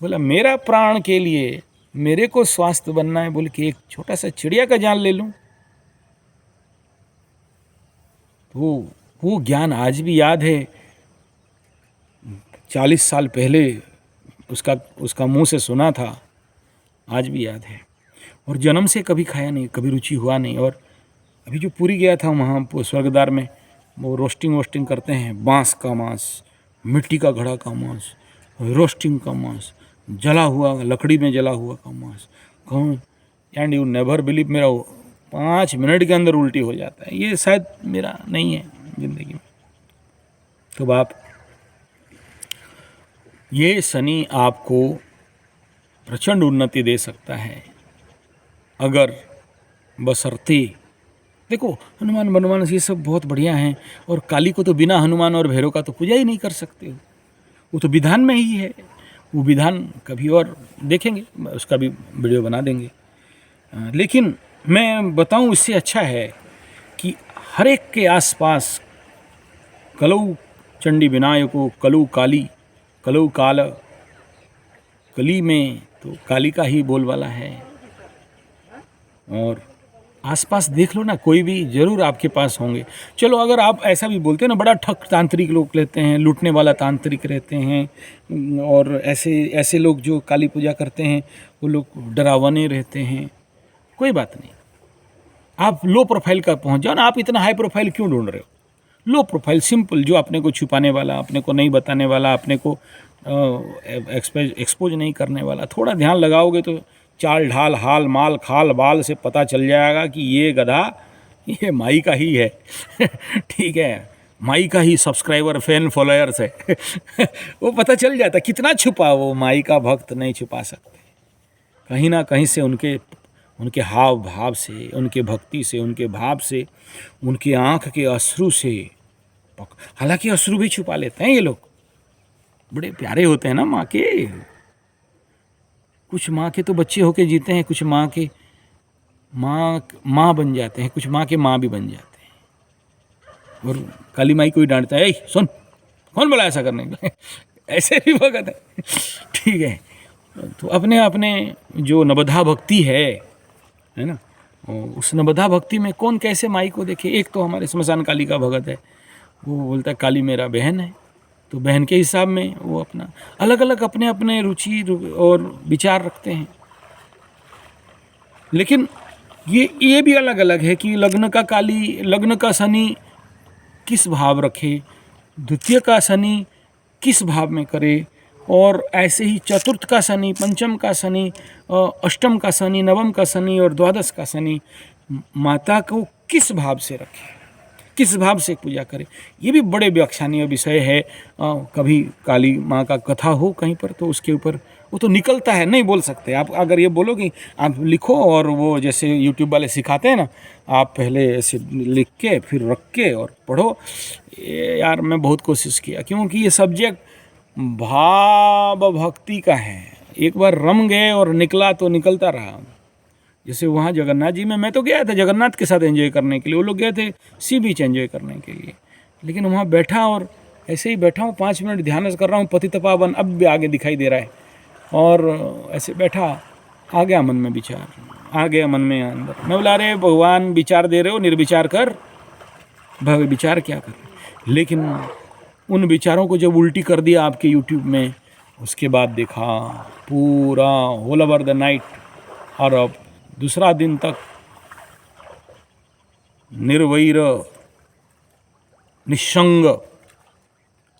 बोला मेरा प्राण के लिए, मेरे को स्वास्थ्य बनना है बोल के एक छोटा सा चिड़िया का जान ले लूं। वो ज्ञान आज भी याद है, 40 साल पहले उसका मुंह से सुना था, आज भी याद है। और जन्म से कभी खाया नहीं, कभी रुचि हुआ नहीं। और अभी जो पूरी गया था वहाँ स्वर्गद्वार में, वो रोस्टिंग करते हैं, बांस का मांस, मिट्टी का घड़ा का मांस, रोस्टिंग का मांस, जला हुआ, लकड़ी में जला हुआ का मांस, कहूँ एंड यू नेवर बिलीव, मेरा 5 मिनट के अंदर उल्टी हो जाता है। ये शायद मेरा नहीं है ज़िंदगी में। तो बाप, ये शनि आपको प्रचंड उन्नति दे सकता है, अगर बशर्ते, देखो हनुमान बनवान ये सब बहुत बढ़िया हैं, और काली को तो बिना हनुमान और भैरव का तो पूजा ही नहीं कर सकते हो, वो तो विधान में ही है। वो विधान कभी और देखेंगे, उसका भी वीडियो बना देंगे। लेकिन मैं बताऊं, इससे अच्छा है कि हर एक के आसपास कलऊ चंडी विनायको, कलऊ काली, कलऊ काल, कली में तो काली का ही बोलबाला है। और आसपास देख लो ना, कोई भी जरूर आपके पास होंगे। चलो अगर आप ऐसा भी बोलते हैं ना, बड़ा ठग तांत्रिक लोग लेते हैं, लूटने वाला तांत्रिक रहते हैं, और ऐसे लोग जो काली पूजा करते हैं वो लोग डरावने रहते हैं, कोई बात नहीं। आप लो प्रोफाइल का पहुंच जाओ ना, आप इतना हाई प्रोफाइल क्यों ढूंढ रहे हो? लो प्रोफाइल, सिंपल, जो अपने को छुपाने वाला, अपने को नहीं बताने वाला, अपने को एक्सपोज नहीं करने वाला। थोड़ा ध्यान लगाओगे तो चाल ढाल हाल माल खाल बाल से पता चल जाएगा कि ये गधा ये माई का ही है ठीक है, माई का ही सब्सक्राइबर फैन फॉलोअर्स है वो पता चल जाता। कितना छुपा, वो माई का भक्त नहीं छुपा सकते। कहीं ना कहीं से उनके हाव भाव से, उनके भक्ति से, उनके भाव से, उनकी आँख के अश्रु से, हालांकि अश्रु भी छुपा लेते हैं ये लोग, बड़े प्यारे होते हैं ना माँ के। कुछ माँ के तो बच्चे होके जीते हैं, कुछ माँ के माँ बन जाते हैं, कुछ माँ के माँ भी बन जाते हैं। और काली माई कोई डांटता है, सुन, कौन बोला ऐसा करने के ऐसे भी भगत है ठीक है। तो अपने अपने जो नवधा भक्ति है ना, उस नवधा भक्ति में कौन कैसे माई को देखे। एक तो हमारे श्मशान काली का भगत है, वो बोलता है काली मेरा बहन है, तो बहन के हिसाब में वो अपना अलग अलग अपने अपने रुचि और विचार रखते हैं। लेकिन ये भी अलग अलग है कि लग्न का काली, लग्न का शनि किस भाव रखे, द्वितीय का शनि किस भाव में करे, और ऐसे ही चतुर्थ का शनि, पंचम का शनि, अष्टम का शनि, नवम का शनि और द्वादश का शनि माता को किस भाव से रखे, किस भाव से पूजा करें। ये भी बड़े व्याख्यानीय विषय है। कभी काली माँ का कथा हो कहीं पर तो उसके ऊपर वो तो निकलता है, नहीं बोल सकते आप। अगर ये बोलो कि आप लिखो, और वो जैसे यूट्यूब वाले सिखाते हैं ना, आप पहले ऐसे लिख के फिर रख के और पढ़ो, यार मैं बहुत कोशिश किया, क्योंकि ये सब्जेक्ट भाव भक्ति का है। एक बार रम गए और निकला तो निकलता रहा। जैसे वहाँ जगन्नाथ जी में मैं तो गया था जगन्नाथ के साथ एंजॉय करने के लिए, वो लोग गए थे सी बीच एंजॉय करने के लिए, लेकिन वहाँ बैठा और ऐसे ही बैठा हूँ, 5 मिनट ध्यान कर रहा हूँ, पतितपावन अब भी आगे दिखाई दे रहा है, और ऐसे बैठा, आ गया मन में विचार, आ गया मन में अंदर। मैं बोला अरे भगवान विचार दे रहे हो, निर्विचार कर, विचार क्या कर। लेकिन उन विचारों को जब उल्टी कर दिया आपके यूट्यूब में, उसके बाद देखा पूरा होल ओवर द नाइट, और अब दूसरा दिन तक निर्वैर, निस्संग,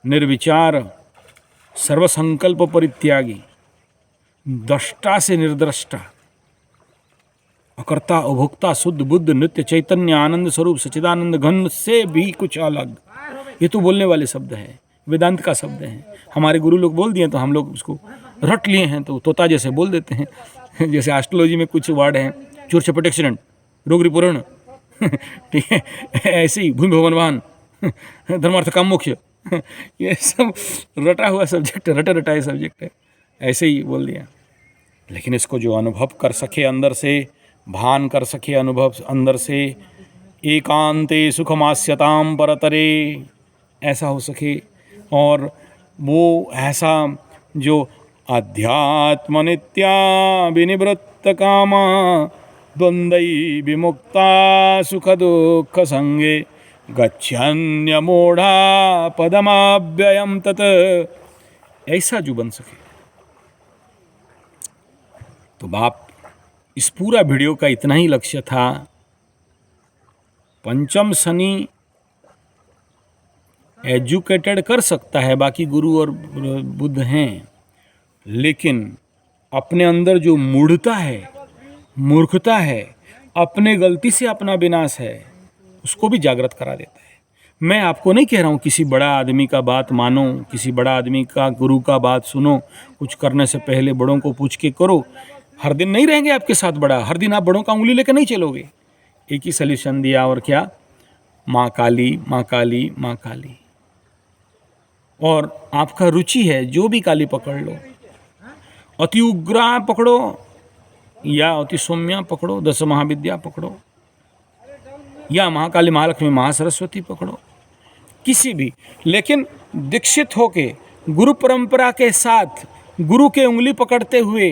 निर्विचार, सर्वसंकल्प परित्यागी, दृष्टा से निर्दृष्टा, अकर्ता अभोक्ता, शुद्ध बुद्ध, नित्य चैतन्य, आनंद स्वरूप, सच्चिदानंद घन से भी कुछ अलग। ये तो बोलने वाले शब्द है, वेदांत का शब्द है। हमारे गुरु लोग बोल दिए तो हम लोग उसको रट लिए हैं, तो तोता जैसे बोल देते हैं। जैसे एस्ट्रोलॉजी में कुछ वर्ड हैं, चोर चपट एक्सीडेंट, रोग रिपूर्ण, ठीक है, ऐसे ही भूमि भवनवान, धर्मार्थ काम मोक्ष, ये सब रटा हुआ सब्जेक्ट है, रटे रटाए सब्जेक्ट है, ऐसे ही बोल दिया। लेकिन इसको जो अनुभव कर सके अंदर से, भान कर सके अनुभव अंदर से, एकांते सुखमास्यताम परतरे, ऐसा हो सके, और वो ऐसा जो अध्यात्म नित्या विनिवृत्त कामा द्वंद्वै विमुक्ता सुख दुख संगे गच्छन्य मूढ़ा पदमाव्ययम तत्, ऐसा जो बन सके। तो बाप, इस पूरा वीडियो का इतना ही लक्ष्य था। पंचम शनि एजुकेटेड कर सकता है, बाकी गुरु और बुद्ध हैं, लेकिन अपने अंदर जो मूढ़ता है, मूर्खता है, अपने गलती से अपना विनाश है, उसको भी जागृत करा देता है। मैं आपको नहीं कह रहा हूँ किसी बड़ा आदमी का बात मानो, किसी बड़ा आदमी का, गुरु का बात सुनो, कुछ करने से पहले बड़ों को पूछ के करो। हर दिन नहीं रहेंगे आपके साथ बड़ा, हर दिन आप बड़ों का उंगली लेकर नहीं चलोगे। एक ही सल्यूशन दिया, और क्या, माँ काली, माँ काली, माँ काली। और आपका रुचि है, जो भी काली पकड़ लो, अति उग्रा पकड़ो या अति सौम्या पकड़ो, 10 महाविद्या पकड़ो, या महाकाली, महालक्ष्मी, महासरस्वती पकड़ो, किसी भी, लेकिन दीक्षित होके गुरु परंपरा के साथ गुरु के उंगली पकड़ते हुए,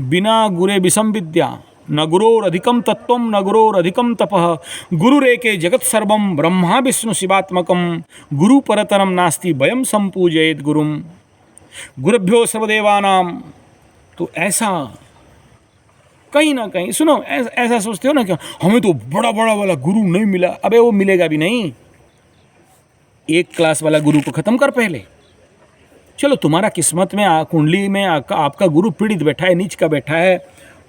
बिना गुरे विषम विद्या, न गुरोर अधिकम तत्वम न गुरोर अधिकम तपः, गुरुरेके जगत सर्वम ब्रह्मा विष्णु शिवात्मकम, गुरु परतरम नास्ति वयम संपूजयेत गुरुम, गुरुभ्यो सर्वदेवानाम। तो ऐसा कहीं ना कहीं सुनो, ऐसा सोचते हो ना कि हमें तो बड़ा बड़ा वाला गुरु नहीं मिला। अबे वो मिलेगा भी नहीं। एक क्लास वाला गुरु को खत्म कर पहले। चलो तुम्हारा किस्मत में, कुंडली में आपका गुरु पीड़ित बैठा है, नीच का बैठा है,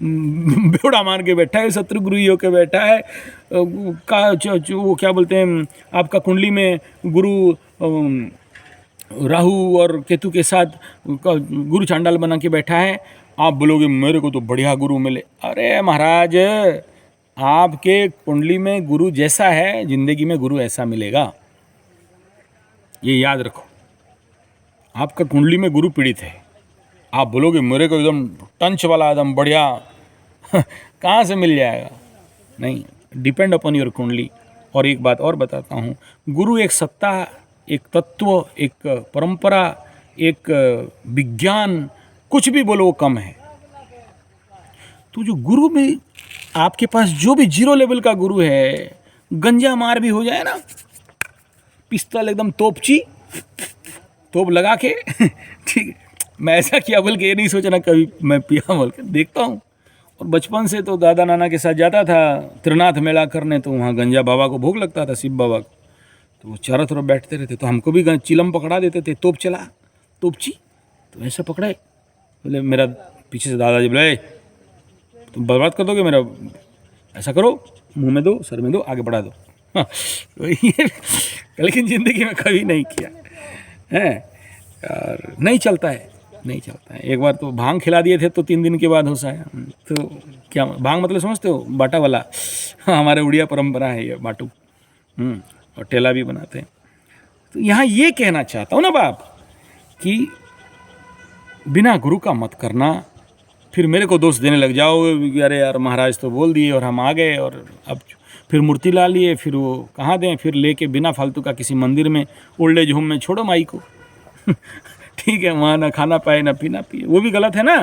बेवड़ा मार के बैठा है, शत्रु गुरु के बैठा है, वो क्या बोलते हैं, आपका कुंडली में गुरु राहु और केतु के साथ गुरु चांडाल बना के बैठा है। आप बोलोगे मेरे को तो बढ़िया गुरु मिले। अरे महाराज, आपके कुंडली में गुरु जैसा है, जिंदगी में गुरु ऐसा मिलेगा, ये याद रखो। आपका कुंडली में गुरु पीड़ित है, आप बोलोगे मेरे को एकदम टंच वाला, एकदम बढ़िया, कहाँ से मिल जाएगा? नहीं, डिपेंड अपॉन योर कुंडली। और एक बात और बताता हूँ, गुरु एक सत्ता, एक तत्व, एक परंपरा, एक विज्ञान, कुछ भी बोलो वो कम है। तो जो गुरु में आपके पास जो भी 0 लेवल का गुरु है, गंजा मार भी हो जाए ना, पिस्तौल एकदम तोप लगा के ठीक है, मैं ऐसा किया बोल के ये नहीं सोचना कभी मैं पिया बोल के देखता हूँ। और बचपन से तो दादा नाना के साथ जाता था त्रिनाथ मेला करने, तो वहाँ गंजा बाबा को भोग लगता था, शिव बाबा को, तो वो चारों तरफ बैठते रहते, तो हमको भी चिलम पकड़ा देते थे, तोप चला, तोपची, तो ऐसा पकड़े, बोले मेरा पीछे से दादाजी बोले तुम बर्बाद कर दोगे मेरा, ऐसा करो, मुंह में दो, सर में दो, आगे बढ़ा दो। हाँ, तो ये लेकिन ज़िंदगी में कभी नहीं किया है, और नहीं चलता है, नहीं चलता है। एक बार तो भांग खिला दिए थे, तो 3 दिन के बाद होश आया। तो क्या भांग मतलब समझते हो? बाटा वाला। हाँ, हमारे उड़िया परंपरा है ये बाटू, और ठेला भी बनाते हैं। तो यहाँ ये कहना चाहता हूँ ना बाप, कि बिना गुरु का मत करना, फिर मेरे को दोष देने लग जाओ, अरे यार महाराज तो बोल दिए और हम आ गए, और अब फिर मूर्ति ला लिए, फिर वो कहाँ दें, फिर लेके बिना फालतू का किसी मंदिर में, ओल्ड एज होम में छोड़ो माई को। ठीक है, वहाँ ना खाना पाए ना पीना पिए, वो भी गलत है ना।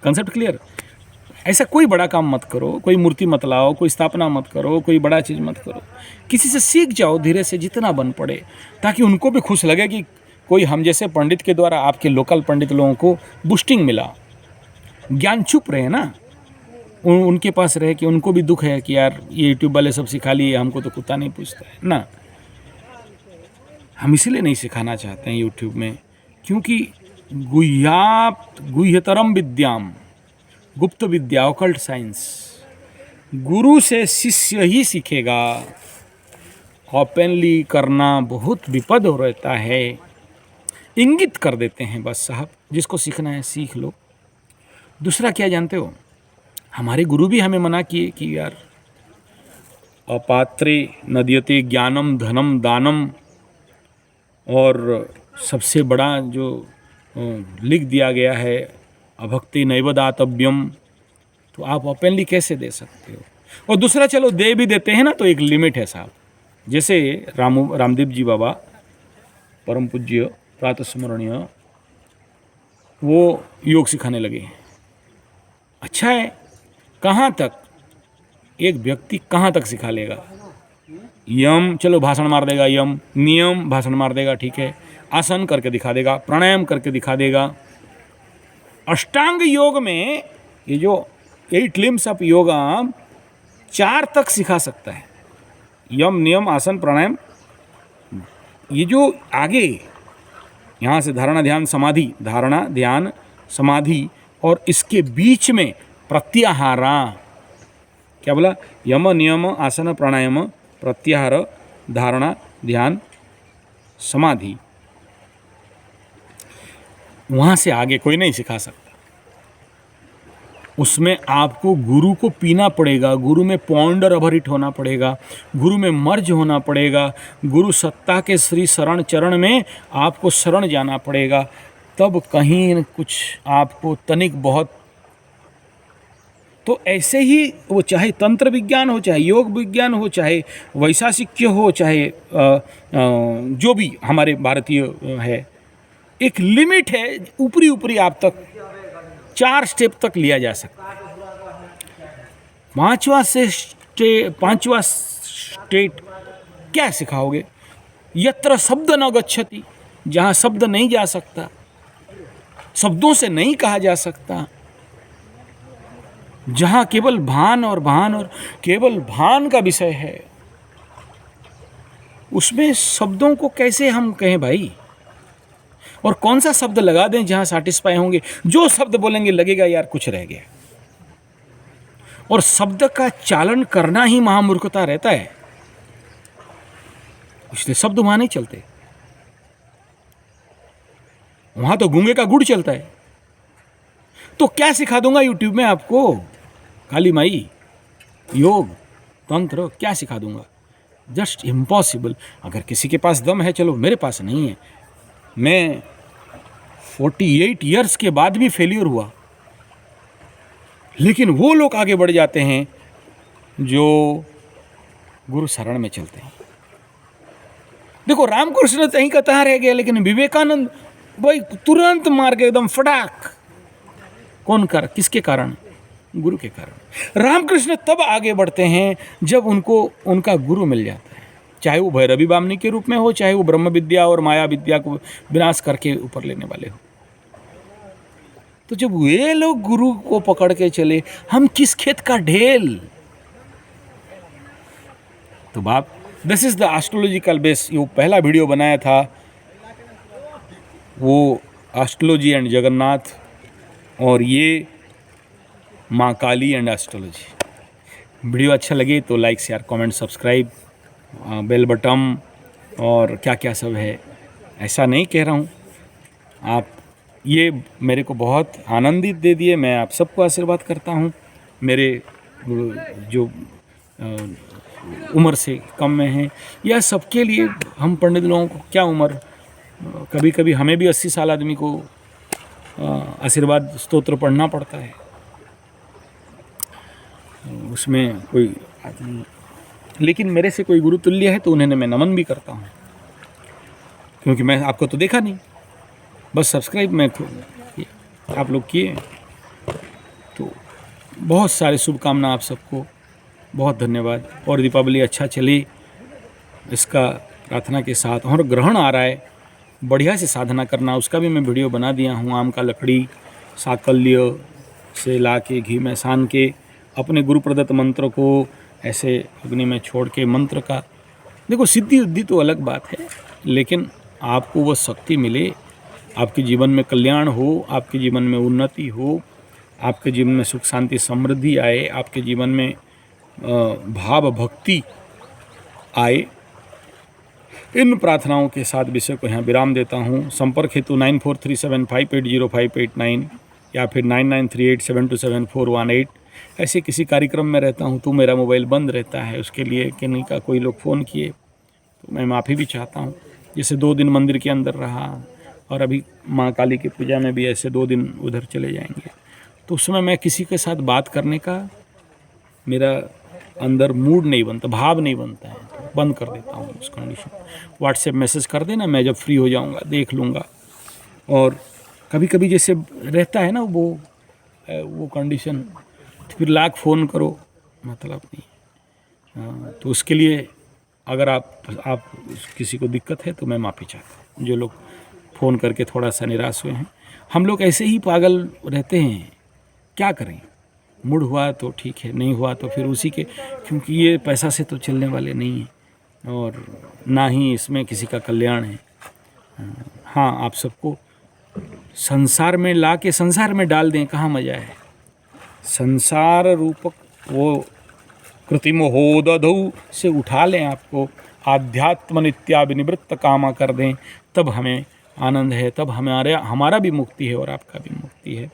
Concept clear? ऐसा कोई बड़ा काम मत करो, कोई मूर्ति मत लाओ, कोई स्थापना मत करो, कोई बड़ा चीज़ मत करो। किसी से सीख जाओ धीरे से, जितना बन पड़े, ताकि उनको भी खुश लगे कि कोई हम जैसे पंडित के द्वारा, आपके लोकल पंडित लोगों को बूस्टिंग मिला। ज्ञान छुप रहे हैं ना, उनके पास रहे कि उनको भी दुख है कि यार ये यूट्यूब वाले सब सिखा लिए, हमको तो कुत्ता नहीं पूछता है ना। हम इसीलिए नहीं सिखाना चाहते हैं यूट्यूब में, क्योंकि गुह्यतरम विद्याम, गुप्त विद्या, ऑकल्ट साइंस, गुरु से शिष्य ही सीखेगा। ओपनली करना बहुत विपद हो रहता है। इंगित कर देते हैं बस साहब, जिसको सीखना है सीख लो। दूसरा क्या जानते हो, हमारे गुरु भी हमें मना किए कि यार अपात्रे नद्यते ज्ञानम धनम दानम, और सबसे बड़ा जो लिख दिया गया है अभक्ति नैव दातव्यम, तो आप ओपनली कैसे दे सकते हो। और दूसरा चलो दे भी देते हैं ना तो एक लिमिट है साहब। जैसे रामदेव जी बाबा परम पूज्य प्रातः स्मरणीय, वो योग सिखाने लगे हैं। अच्छा है, कहाँ तक एक व्यक्ति कहाँ तक सिखा लेगा। यम चलो भाषण मार देगा, यम नियम भाषण मार देगा, ठीक है, आसन करके दिखा देगा, प्राणायाम करके दिखा देगा। अष्टांग योग में ये जो 8 लिम्स ऑफ योगा 4 तक सिखा सकता है, यम नियम आसन प्राणायाम। ये जो आगे यहाँ से धारणा ध्यान समाधि, धारणा ध्यान समाधि, और इसके बीच में प्रत्याहारा, क्या बोला, यम नियम आसन प्राणायाम प्रत्याहार धारणा ध्यान समाधि, वहाँ से आगे कोई नहीं सिखा सकता। उसमें आपको गुरु को पीना पड़ेगा, गुरु में पौंडर अभरिट होना पड़ेगा, गुरु में मर्ज होना पड़ेगा, गुरु सत्ता के श्री शरण चरण में आपको शरण जाना पड़ेगा, तब कहीं कुछ आपको तनिक बहुत। तो ऐसे ही वो चाहे तंत्र विज्ञान हो, चाहे योग विज्ञान हो, चाहे वैशासिक्य हो, चाहे जो भी हमारे भारतीय है, एक लिमिट है, ऊपरी ऊपरी आप तक 4 स्टेप तक लिया जा सकता है। पांचवा स्टेट क्या सिखाओगे। यत्र शब्द न गच्छति, जहाँ शब्द नहीं जा सकता, शब्दों से नहीं कहा जा सकता, जहाँ केवल भान और केवल भान का विषय है, उसमें शब्दों को कैसे हम कहें भाई। और कौन सा शब्द लगा दें जहां सेटिस्फाई होंगे। जो शब्द बोलेंगे लगेगा यार कुछ रह गया। और शब्द का चालन करना ही महामूर्खता रहता है, इसलिए शब्द वहां नहीं चलते। वहां तो गूंगे का गुड़ चलता है। तो क्या सिखा दूंगा यूट्यूब में आपको, काली माई योग तंत्र क्या सिखा दूंगा, जस्ट इम्पॉसिबल। अगर किसी के पास दम है, चलो मेरे पास नहीं है। मैं 48 ईयर्स के बाद भी फेल्यूर हुआ, लेकिन वो लोग आगे बढ़ जाते हैं जो गुरु शरण में चलते हैं। देखो रामकृष्ण कहीं का तहाँ रह गया, लेकिन विवेकानंद भाई तुरंत मार के एकदम फटाक। किसके कारण, गुरु के कारण। रामकृष्ण तब आगे बढ़ते हैं जब उनको उनका गुरु मिल जाता है, चाहे वो भैरवी बामनी के रूप में हो, चाहे वो ब्रह्म विद्या और माया विद्या को विनाश करके ऊपर लेने वाले हो। तो जब वे लोग गुरु को पकड़ के चले, हम किस खेत का ढेल। तो बाप, this is the astrological base. ये पहला वीडियो बनाया था वो एस्ट्रोलॉजी एंड जगन्नाथ, और ये माँ काली एंड एस्ट्रोलॉजी। वीडियो अच्छा लगे तो like share comment subscribe, bell button और क्या क्या सब है। ऐसा नहीं कह रहा हूँ, आप ये मेरे को बहुत आनंदित दे दिए। मैं आप सबको आशीर्वाद करता हूँ। मेरे जो उम्र से कम में हैं, या सबके लिए, हम पंडित लोगों को क्या उम्र, कभी कभी हमें भी 80 साल आदमी को आशीर्वाद स्तोत्र पढ़ना पड़ता है, उसमें कोई आदमी, लेकिन मेरे से कोई गुरु तुल्य है तो उन्हें मैं नमन भी करता हूँ, क्योंकि मैं आपको तो देखा नहीं, बस सब्सक्राइब मैं आप लोग किए। तो बहुत सारी शुभकामना आप सबको, बहुत धन्यवाद। और दीपावली अच्छा चले इसका प्रार्थना के साथ। और ग्रहण आ रहा है, बढ़िया से साधना करना, उसका भी मैं वीडियो बना दिया हूँ। आम का लकड़ी साकल्य से ला के घी में सान के अपने गुरु प्रदत्त मंत्र को ऐसे अग्नि में छोड़ के मंत्र का, देखो सिद्धि उद्धि तो अलग बात है, लेकिन आपको वह शक्ति मिले, आपके जीवन में कल्याण हो, आपके जीवन में उन्नति हो, आपके जीवन में सुख शांति समृद्धि आए, आपके जीवन में भाव भक्ति आए, इन प्रार्थनाओं के साथ विषय को यहाँ विराम देता हूँ। संपर्क हेतु 9437580589 या फिर 9938727418। ऐसे किसी कार्यक्रम में रहता हूँ तो मेरा मोबाइल बंद रहता है, उसके लिए किन्हीं का कोई लोग फ़ोन किए तो मैं माफ़ी भी चाहता हूँ। जैसे 2 दिन मंदिर के अंदर रहा और अभी माँ काली की पूजा में भी ऐसे 2 दिन उधर चले जाएंगे, तो उस समय मैं किसी के साथ बात करने का मेरा अंदर मूड नहीं बनता, भाव नहीं बनता है, तो बंद कर देता हूँ उस कंडीशन। व्हाट्सएप मैसेज कर देना, मैं जब फ्री हो जाऊँगा देख लूँगा। और कभी कभी जैसे रहता है ना वो कंडीशन, तो फिर लाख फ़ोन करो मतलब नहीं। तो उसके लिए अगर आप किसी को दिक्कत है तो मैं माफ़ी चाहता हूँ। जो लोग फ़ोन करके थोड़ा सा निराश हुए हैं, हम लोग ऐसे ही पागल रहते हैं, क्या करें। मूड हुआ तो ठीक है, नहीं हुआ तो फिर उसी के, क्योंकि ये पैसा से तो चलने वाले नहीं हैं और ना ही इसमें किसी का कल्याण है। हाँ, आप सबको संसार में ला के संसार में डाल दें, कहाँ मज़ा है। संसार रूपक वो कृतिमहोदधौ से उठा लें, आपको आध्यात्म नित्याभिनिवृत्त कामा कर दें, तब हमें आनंद है, तब हमारा भी मुक्ति है और आपका भी मुक्ति है।